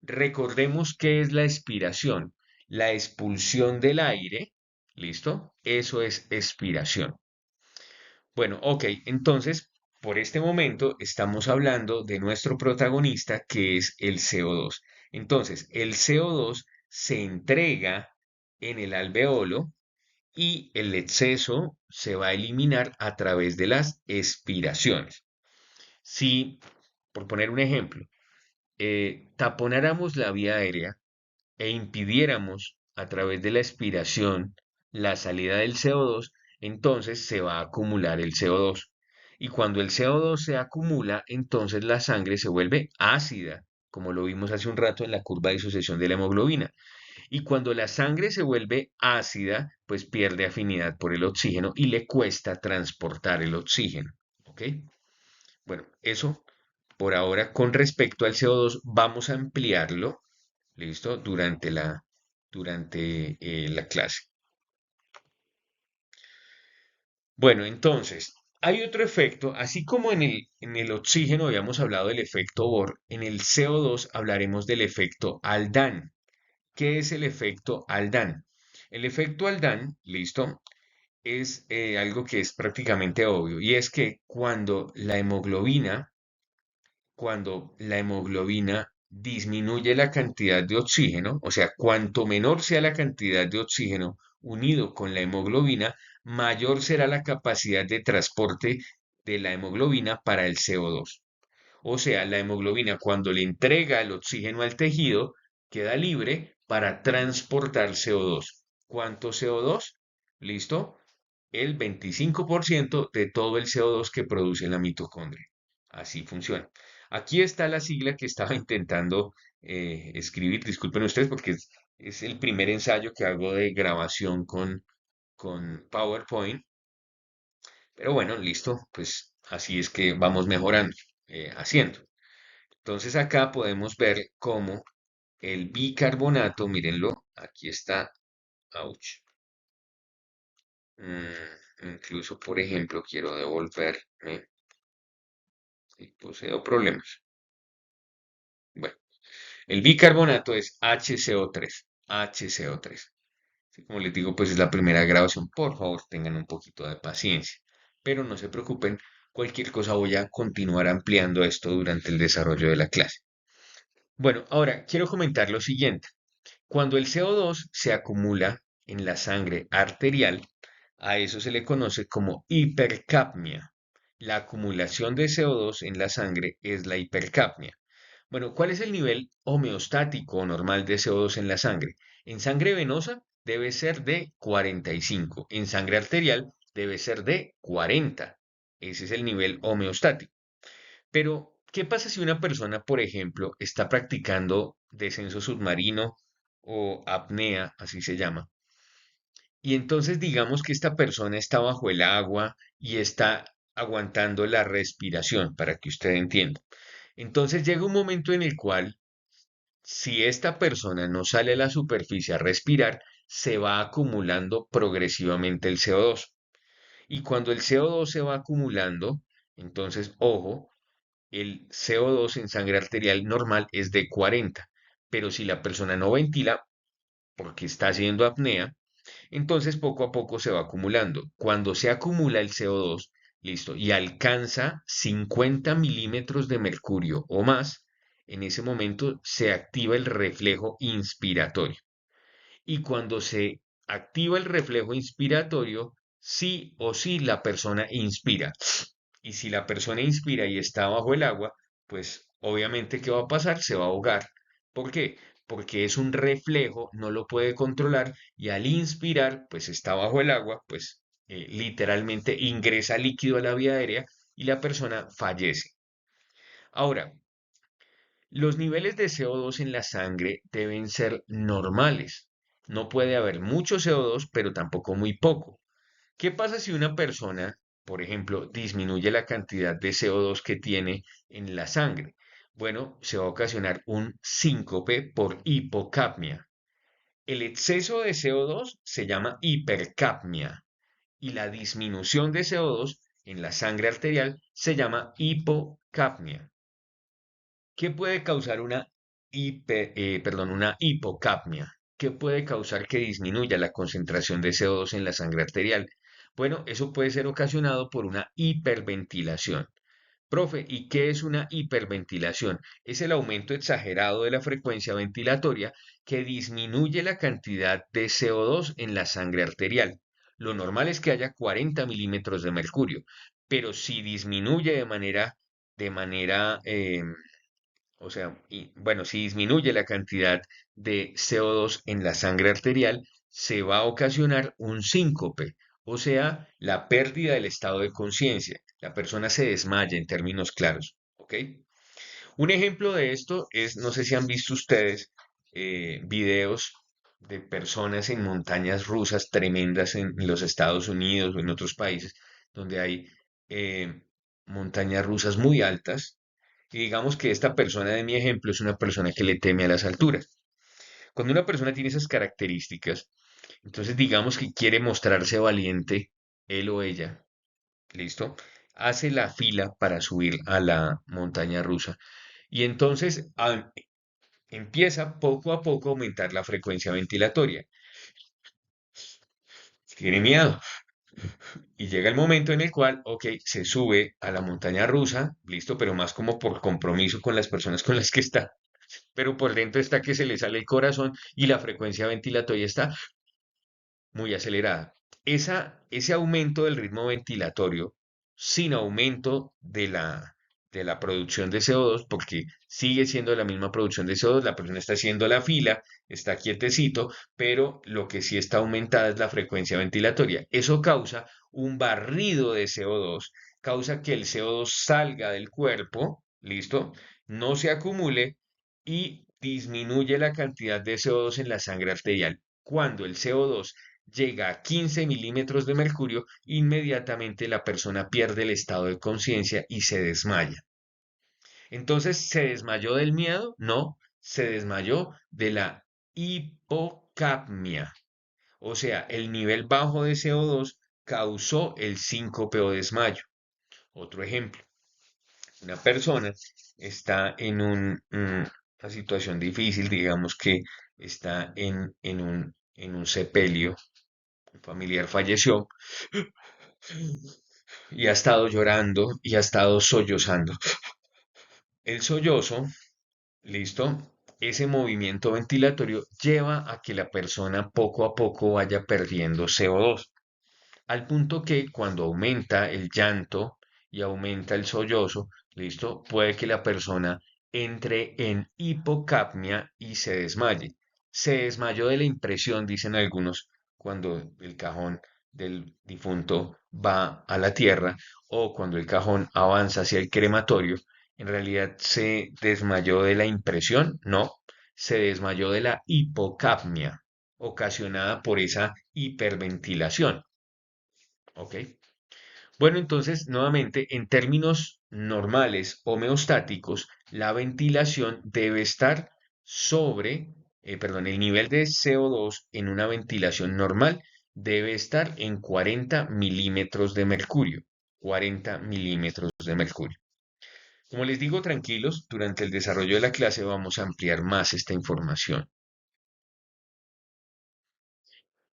Recordemos qué es la expiración. La expulsión del aire, ¿listo? Eso es expiración. Bueno, ok, entonces, por este momento estamos hablando de nuestro protagonista que es el CO2. Entonces, el CO2 se entrega en el alveolo y el exceso se va a eliminar a través de las expiraciones. Si, por poner un ejemplo, taponáramos la vía aérea e impidiéramos a través de la expiración la salida del CO2, entonces se va a acumular el CO2. Y cuando el CO2 se acumula, entonces la sangre se vuelve ácida, como lo vimos hace un rato en la curva de disociación de la hemoglobina. Y cuando la sangre se vuelve ácida, pues pierde afinidad por el oxígeno y le cuesta transportar el oxígeno. ¿Ok? Bueno, eso por ahora con respecto al CO2 vamos a ampliarlo. ¿Listo? Durante la clase. Bueno, entonces, hay otro efecto, así como en el oxígeno habíamos hablado del efecto Bohr, en el CO2 hablaremos del efecto Aldán. ¿Qué es el efecto Aldán? El efecto Aldán, listo, es algo que es prácticamente obvio, y es que cuando la hemoglobina disminuye la cantidad de oxígeno, o sea, cuanto menor sea la cantidad de oxígeno unido con la hemoglobina, mayor será la capacidad de transporte de la hemoglobina para el CO2. O sea, la hemoglobina cuando le entrega el oxígeno al tejido, queda libre para transportar CO2. ¿Cuánto CO2? ¿Listo? El 25% de todo el CO2 que produce la mitocondria. Así funciona. Aquí está la sigla que estaba intentando escribir. Disculpen ustedes porque es el primer ensayo que hago de grabación con PowerPoint. Pero bueno, listo. Pues así es que vamos mejorando, haciendo. Entonces acá podemos ver cómo el bicarbonato, mírenlo, aquí está, ouch. Incluso, por ejemplo, quiero devolverme si poseo problemas. Bueno, el bicarbonato es HCO3, HCO3. Así como les digo, pues es la primera grabación. Por favor, tengan un poquito de paciencia. Pero no se preocupen, cualquier cosa voy a continuar ampliando esto durante el desarrollo de la clase. Bueno, ahora quiero comentar lo siguiente. Cuando el CO2 se acumula en la sangre arterial, a eso se le conoce como hipercapnia. La acumulación de CO2 en la sangre es la hipercapnia. Bueno, ¿cuál es el nivel homeostático o normal de CO2 en la sangre? En sangre venosa debe ser de 45, en sangre arterial debe ser de 40. Ese es el nivel homeostático. Pero, ¿qué pasa si una persona, por ejemplo, está practicando descenso submarino o apnea, así se llama? Y entonces digamos que esta persona está bajo el agua y está aguantando la respiración, para que usted entienda. Entonces llega un momento en el cual, si esta persona no sale a la superficie a respirar, se va acumulando progresivamente el CO2. Y cuando el CO2 se va acumulando, entonces, ojo, el CO2 en sangre arterial normal es de 40, pero si la persona no ventila, porque está haciendo apnea, entonces poco a poco se va acumulando. Cuando se acumula el CO2, listo, y alcanza 50 milímetros de mercurio o más, en ese momento se activa el reflejo inspiratorio. Y cuando se activa el reflejo inspiratorio, sí o sí la persona inspira. Y si la persona inspira y está bajo el agua, pues obviamente, ¿qué va a pasar? Se va a ahogar. ¿Por qué? Porque es un reflejo, no lo puede controlar y al inspirar, pues está bajo el agua, pues literalmente ingresa líquido a la vía aérea y la persona fallece. Ahora, los niveles de CO2 en la sangre deben ser normales. No puede haber mucho CO2, pero tampoco muy poco. ¿Qué pasa si una persona, por ejemplo, disminuye la cantidad de CO2 que tiene en la sangre? Bueno, se va a ocasionar un síncope por hipocapnia. El exceso de CO2 se llama hipercapnia y la disminución de CO2 en la sangre arterial se llama hipocapnia. ¿Qué puede causar una hipocapnia? ¿Qué puede causar que disminuya la concentración de CO2 en la sangre arterial? Bueno, eso puede ser ocasionado por una hiperventilación. Profe, ¿y qué es una hiperventilación? Es el aumento exagerado de la frecuencia ventilatoria que disminuye la cantidad de CO2 en la sangre arterial. Lo normal es que haya 40 milímetros de mercurio, pero si disminuye de manera, o sea, y, bueno, si disminuye la cantidad de CO2 en la sangre arterial, se va a ocasionar un síncope, o sea, la pérdida del estado de conciencia. La persona se desmaya en términos claros, ¿ok? Un ejemplo de esto es, no sé si han visto ustedes videos de personas en montañas rusas tremendas en los Estados Unidos o en otros países, donde hay eh, montañas rusas muy altas y digamos que esta persona de mi ejemplo es una persona que le teme a las alturas. Cuando una persona tiene esas características, entonces digamos que quiere mostrarse valiente, él o ella, ¿listo? Hace la fila para subir a la montaña rusa y entonces empieza poco a poco a aumentar la frecuencia ventilatoria. Tiene miedo y llega el momento en el cual, ok, se sube a la montaña rusa, listo, pero más como por compromiso con las personas con las que está, pero por dentro está que se le sale el corazón y la frecuencia ventilatoria está muy acelerada. Ese aumento del ritmo ventilatorio sin aumento de la producción de CO2, porque sigue siendo la misma producción de CO2, la persona está haciendo la fila, está quietecito, pero lo que sí está aumentada es la frecuencia ventilatoria. Eso causa un barrido de CO2, causa que el CO2 salga del cuerpo, ¿listo? No se acumule y disminuye la cantidad de CO2 en la sangre arterial. Cuando el CO2 llega a 15 milímetros de mercurio, inmediatamente la persona pierde el estado de conciencia y se desmaya. Entonces, ¿se desmayó del miedo? No, se desmayó de la hipocapnia. O sea, el nivel bajo de CO2 causó el síncope o desmayo. Otro ejemplo, una persona está en una situación difícil, digamos que está en un sepelio, un familiar falleció y ha estado llorando y ha estado sollozando. El sollozo, listo, ese movimiento ventilatorio lleva a que la persona poco a poco vaya perdiendo CO2, al punto que cuando aumenta el llanto y aumenta el sollozo, listo, puede que la persona entre en hipocapnia y se desmaye. Se desmayó de la impresión, dicen algunos, cuando el cajón del difunto va a la tierra o cuando el cajón avanza hacia el crematorio. En realidad se desmayó de la impresión, no, se desmayó de la hipocapnia ocasionada por esa hiperventilación. ¿Ok? Bueno, entonces, nuevamente, en términos normales homeostáticos, la ventilación debe estar el nivel de CO2 en una ventilación normal debe estar en 40 milímetros de mercurio. 40 milímetros de mercurio. Como les digo, tranquilos, durante el desarrollo de la clase vamos a ampliar más esta información.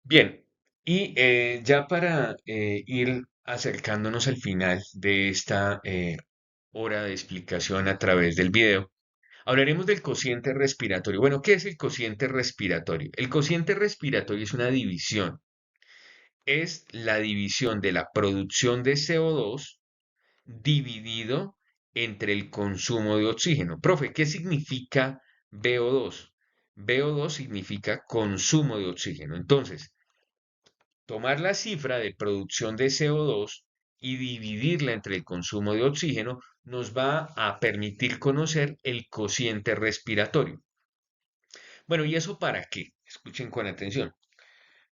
Bien, y ya para ir acercándonos al final de esta hora de explicación a través del video, hablaremos del cociente respiratorio. Bueno, ¿qué es el cociente respiratorio? El cociente respiratorio es la división de la producción de CO2 dividido entre el consumo de oxígeno. Profe, ¿qué significa VO2? VO2 significa consumo de oxígeno. Entonces, tomar la cifra de producción de CO2 y dividirla entre el consumo de oxígeno nos va a permitir conocer el cociente respiratorio. Bueno, ¿y eso para qué? Escuchen con atención.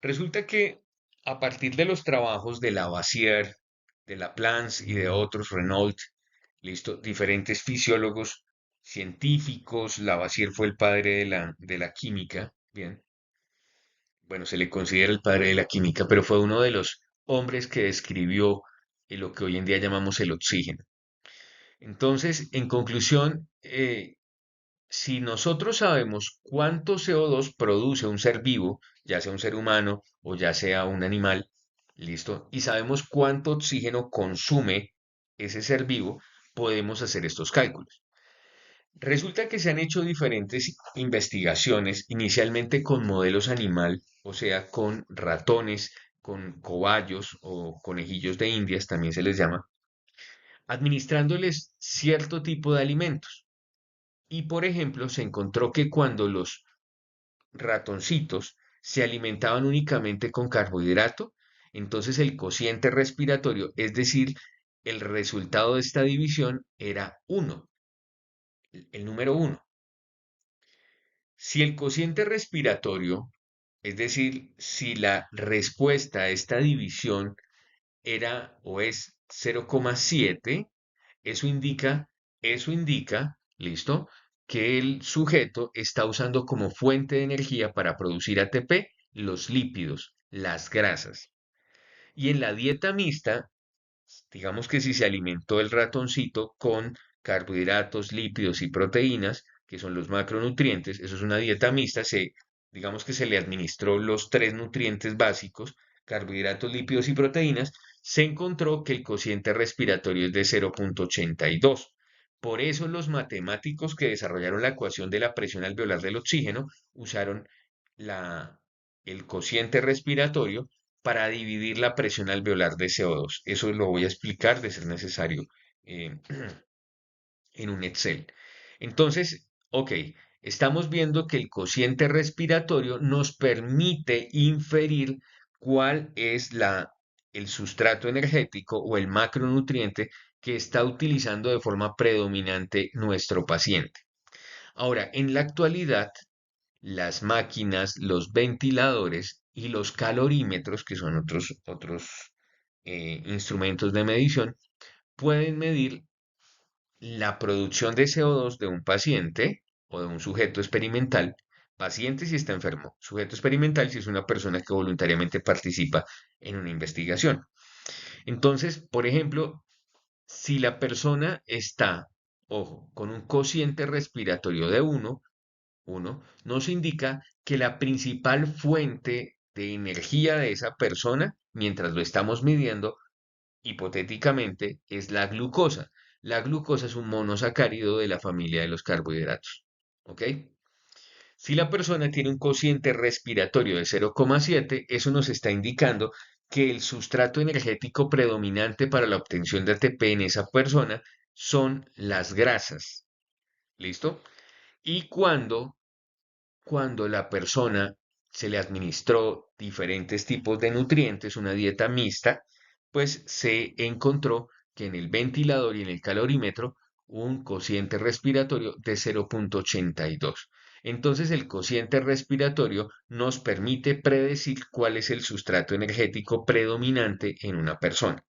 Resulta que a partir de los trabajos de Lavoisier, de Laplance y de otros, Renault, listo, diferentes fisiólogos, científicos, Lavoisier fue el padre de la química, bien, bueno, se le considera el padre de la química, pero fue uno de los hombres que describió lo que hoy en día llamamos el oxígeno. Entonces, en conclusión, si nosotros sabemos cuánto CO2 produce un ser vivo, ya sea un ser humano o ya sea un animal, listo, y sabemos cuánto oxígeno consume ese ser vivo, podemos hacer estos cálculos. Resulta que se han hecho diferentes investigaciones, inicialmente con modelos animal, o sea, con ratones, con cobayos o conejillos de Indias, también se les llama, administrándoles cierto tipo de alimentos. Y por ejemplo, se encontró que cuando los ratoncitos se alimentaban únicamente con carbohidrato, entonces el cociente respiratorio, es decir, el resultado de esta división era uno, el número uno. Si el cociente respiratorio, es decir, si la respuesta a esta división era o es 0,7, eso indica, ¿listo? Que el sujeto está usando como fuente de energía para producir ATP los lípidos, las grasas. Y en la dieta mixta, digamos que si se alimentó el ratoncito con carbohidratos, lípidos y proteínas, que son los macronutrientes, eso es una dieta mixta, digamos que se le administró los tres nutrientes básicos, carbohidratos, lípidos y proteínas, se encontró que el cociente respiratorio es de 0,82. Por eso los matemáticos que desarrollaron la ecuación de la presión alveolar del oxígeno usaron la, el cociente respiratorio para dividir la presión alveolar de CO2. Eso lo voy a explicar de ser necesario eh, en un Excel. Entonces, ok, estamos viendo que el cociente respiratorio nos permite inferir cuál es el sustrato energético o el macronutriente que está utilizando de forma predominante nuestro paciente. Ahora, en la actualidad, las máquinas, los ventiladores y los calorímetros, que son otros instrumentos de medición, pueden medir la producción de CO2 de un paciente o de un sujeto experimental. Paciente si está enfermo, sujeto experimental si es una persona que voluntariamente participa en una investigación. Entonces, por ejemplo, si la persona está, ojo, con un cociente respiratorio de 1, nos indica que la principal fuente de energía de esa persona, mientras lo estamos midiendo, hipotéticamente, es la glucosa. La glucosa es un monosacárido de la familia de los carbohidratos. ¿Ok? Si la persona tiene un cociente respiratorio de 0,7, eso nos está indicando que el sustrato energético predominante para la obtención de ATP en esa persona son las grasas. ¿Listo? Y cuando la persona se le administró diferentes tipos de nutrientes, una dieta mixta, pues se encontró que en el ventilador y en el calorímetro un cociente respiratorio de 0,82. Entonces el cociente respiratorio nos permite predecir cuál es el sustrato energético predominante en una persona.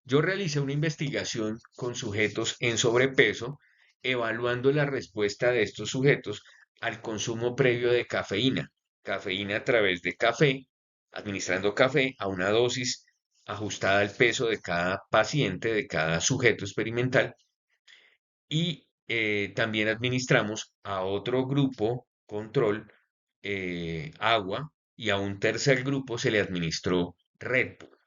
Yo realicé una investigación con sujetos en sobrepeso, evaluando la respuesta de estos sujetos al consumo previo de cafeína. Cafeína a través de café, administrando café a una dosis ajustada al peso de cada paciente, de cada sujeto experimental. Y también administramos a otro grupo control agua y a un tercer grupo se le administró Red Bull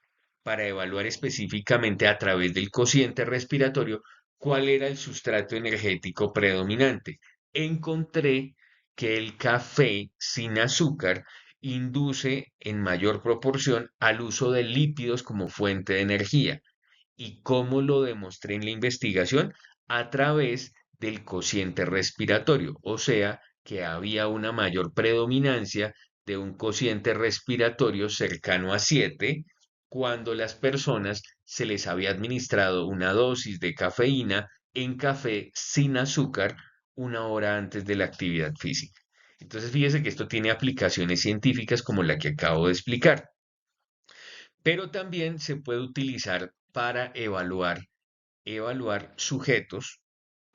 para evaluar específicamente a través del cociente respiratorio cuál era el sustrato energético predominante. Encontré que el café sin azúcar induce en mayor proporción al uso de lípidos como fuente de energía. ¿Y cómo lo demostré en la investigación? A través del cociente respiratorio, o sea, que había una mayor predominancia de un cociente respiratorio cercano a 7 cuando las personas se les había administrado una dosis de cafeína en café sin azúcar una hora antes de la actividad física. Entonces, fíjese que esto tiene aplicaciones científicas como la que acabo de explicar, pero también se puede utilizar para evaluar sujetos.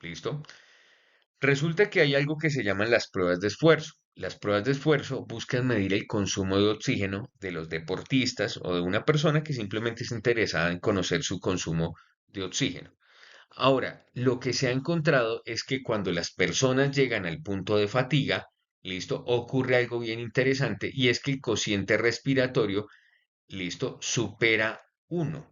¿Listo? Resulta que hay algo que se llaman las pruebas de esfuerzo. Las pruebas de esfuerzo buscan medir el consumo de oxígeno de los deportistas o de una persona que simplemente es interesada en conocer su consumo de oxígeno. Ahora, lo que se ha encontrado es que cuando las personas llegan al punto de fatiga, listo, ocurre algo bien interesante y es que el cociente respiratorio, listo, supera 1.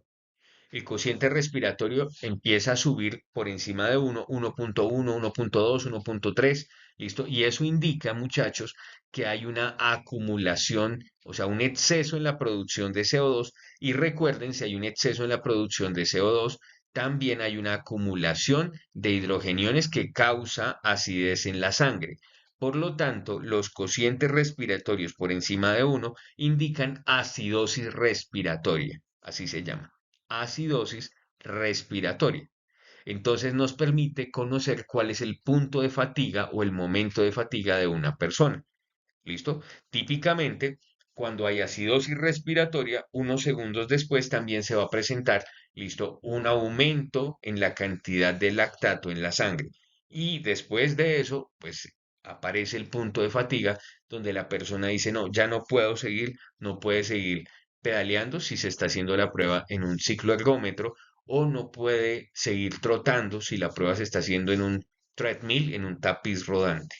El cociente respiratorio empieza a subir por encima de 1, 1.1, 1.2, 1.3, ¿listo? Y eso indica, muchachos, que hay una acumulación, o sea, un exceso en la producción de CO2. Y recuerden, si hay un exceso en la producción de CO2, también hay una acumulación de hidrogeniones que causa acidez en la sangre. Por lo tanto, los cocientes respiratorios por encima de 1 indican acidosis respiratoria, así se llama acidosis respiratoria. Entonces nos permite conocer cuál es el punto de fatiga o el momento de fatiga de una persona. ¿Listo? Típicamente, cuando hay acidosis respiratoria, unos segundos después también se va a presentar, ¿listo? Un aumento en la cantidad de lactato en la sangre. Y después de eso, pues aparece el punto de fatiga donde la persona dice, no, ya no puedo seguir, no puede seguir pedaleando si se está haciendo la prueba en un ciclo ergómetro o no puede seguir trotando si la prueba se está haciendo en un treadmill, en un tapiz rodante.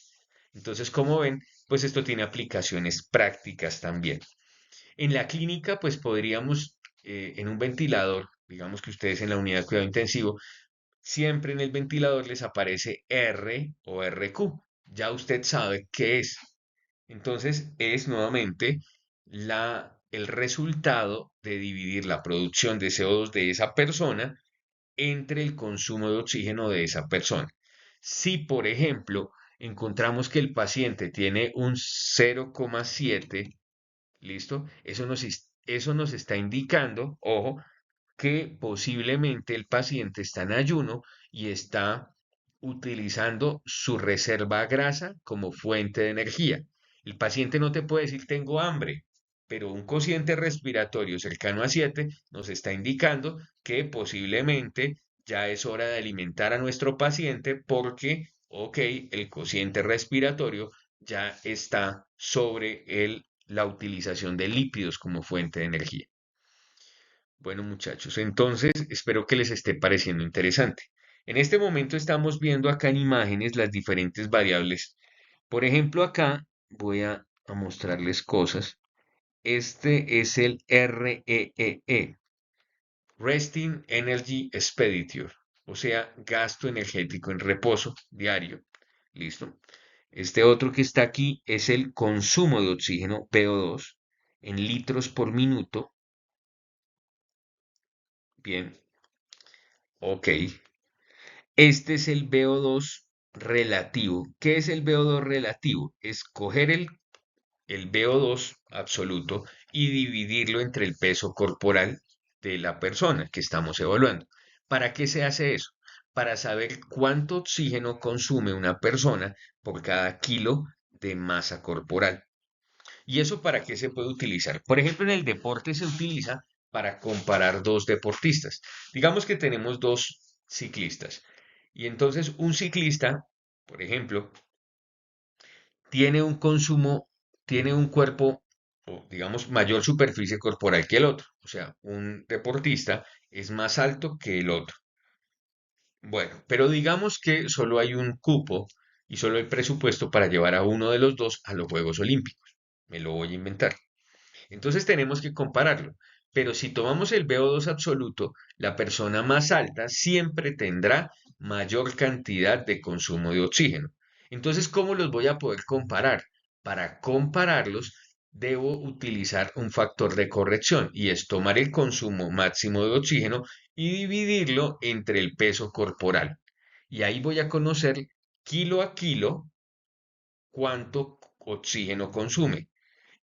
Entonces, como ven, pues esto tiene aplicaciones prácticas también. En la clínica, pues podríamos, en un ventilador, digamos que ustedes en la unidad de cuidado intensivo, siempre en el ventilador les aparece R o RQ. Ya usted sabe qué es. Entonces, es nuevamente el resultado de dividir la producción de CO2 de esa persona entre el consumo de oxígeno de esa persona. Si, por ejemplo, encontramos que el paciente tiene un 0,7, ¿listo? Eso nos está indicando, ojo, que posiblemente el paciente está en ayuno y está utilizando su reserva grasa como fuente de energía. El paciente no te puede decir tengo hambre, pero un cociente respiratorio cercano a 7 nos está indicando que posiblemente ya es hora de alimentar a nuestro paciente porque, ok, el cociente respiratorio ya está sobre la utilización de lípidos como fuente de energía. Bueno, muchachos, entonces espero que les esté pareciendo interesante. En este momento estamos viendo acá en imágenes las diferentes variables. Por ejemplo, acá voy a mostrarles cosas. Este es el REEE, Resting Energy Expenditure, o sea, gasto energético en reposo diario. ¿Listo? Este otro que está aquí es el consumo de oxígeno, PO2, en litros por minuto. Bien, ok. Este es el VO2 relativo. ¿Qué es el VO2 relativo? Es coger el VO2 absoluto y dividirlo entre el peso corporal de la persona que estamos evaluando. ¿Para qué se hace eso? Para saber cuánto oxígeno consume una persona por cada kilo de masa corporal. ¿Y eso para qué se puede utilizar? Por ejemplo, en el deporte se utiliza para comparar dos deportistas. Digamos que tenemos dos ciclistas. Y entonces un ciclista, por ejemplo, tiene un consumo, tiene un cuerpo, o digamos, mayor superficie corporal que el otro. O sea, un deportista es más alto que el otro. Bueno, pero digamos que solo hay un cupo y solo hay presupuesto para llevar a uno de los dos a los Juegos Olímpicos. me lo voy a inventar. Entonces tenemos que compararlo. Pero si tomamos el VO2 absoluto, la persona más alta siempre tendrá mayor cantidad de consumo de oxígeno. Entonces, ¿cómo los voy a poder comparar? Para compararlos, debo utilizar un factor de corrección y es tomar el consumo máximo de oxígeno y dividirlo entre el peso corporal. Y ahí voy a conocer kilo a kilo cuánto oxígeno consume.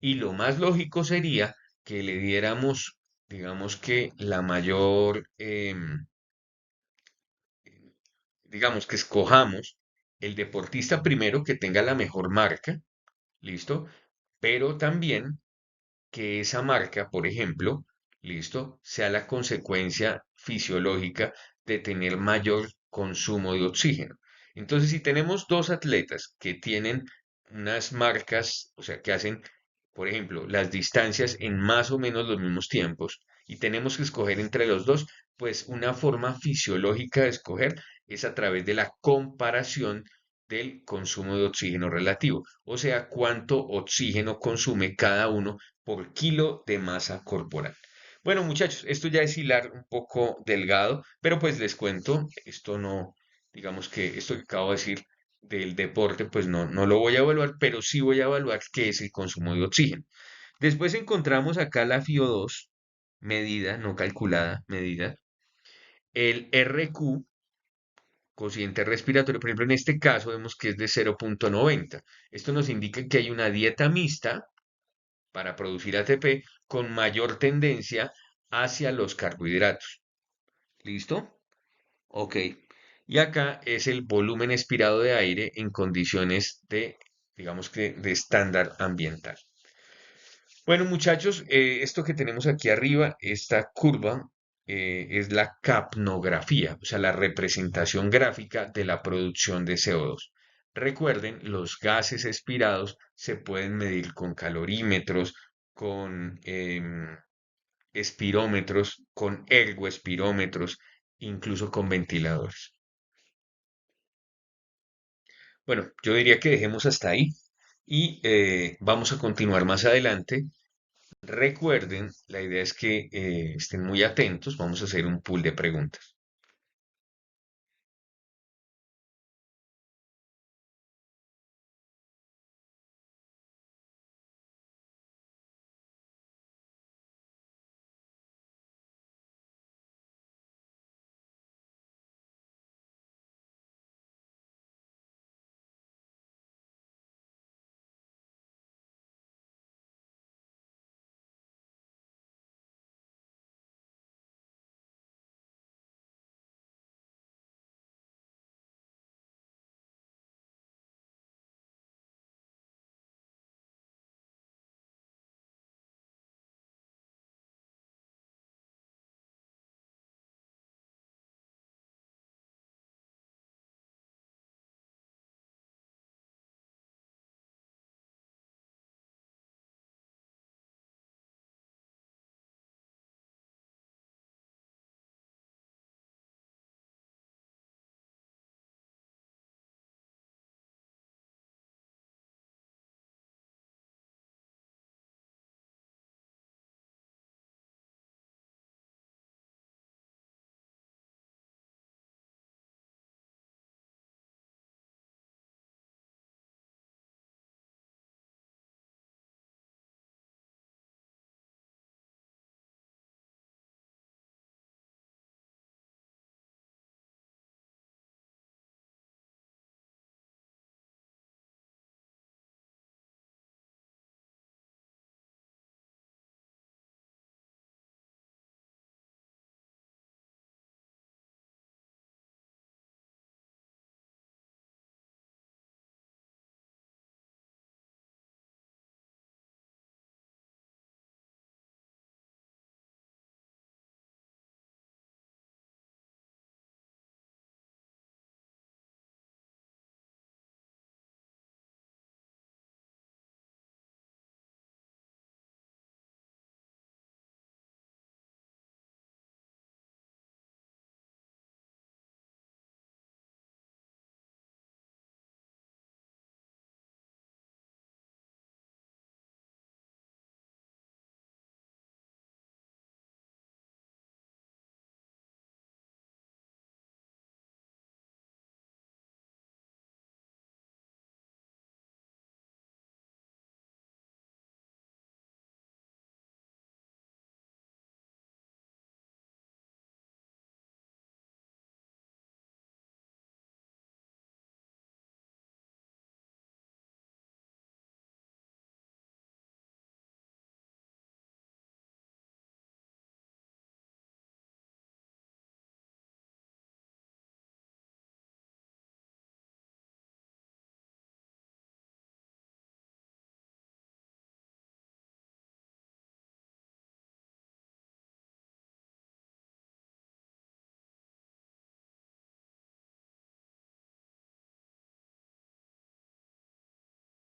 Y lo más lógico sería que le diéramos, digamos que la mayor, digamos que escojamos el deportista primero que tenga la mejor marca, ¿listo? Pero también que esa marca, por ejemplo, ¿listo? Sea la consecuencia fisiológica de tener mayor consumo de oxígeno. Entonces, si tenemos dos atletas que tienen unas marcas, o sea, que hacen, por ejemplo, las distancias en más o menos los mismos tiempos, y tenemos que escoger entre los dos, pues una forma fisiológica de escoger es a través de la comparación del consumo de oxígeno relativo, o sea, cuánto oxígeno consume cada uno por kilo de masa corporal. Bueno, muchachos, esto ya es hilar un poco delgado, pero pues les cuento, esto no, digamos que esto que acabo de decir del deporte, pues no lo voy a evaluar, pero sí voy a evaluar qué es el consumo de oxígeno. Después encontramos acá la FiO2, medida, no calculada, medida, el RQ, cociente respiratorio, por ejemplo, en este caso vemos que es de 0,90. Esto nos indica que hay una dieta mixta para producir ATP con mayor tendencia hacia los carbohidratos. ¿Listo? Ok. Y acá es el volumen expirado de aire en condiciones de, digamos que, de estándar ambiental. Bueno, muchachos, esto que tenemos aquí arriba, esta curva, es la capnografía, o sea, la representación gráfica de la producción de CO2. Recuerden, los gases expirados se pueden medir con calorímetros, con espirómetros, con ergoespirómetros, incluso con ventiladores. Bueno, yo diría que dejemos hasta ahí y vamos a continuar más adelante. Recuerden, la idea es que estén muy atentos. Vamos a hacer un pool de preguntas.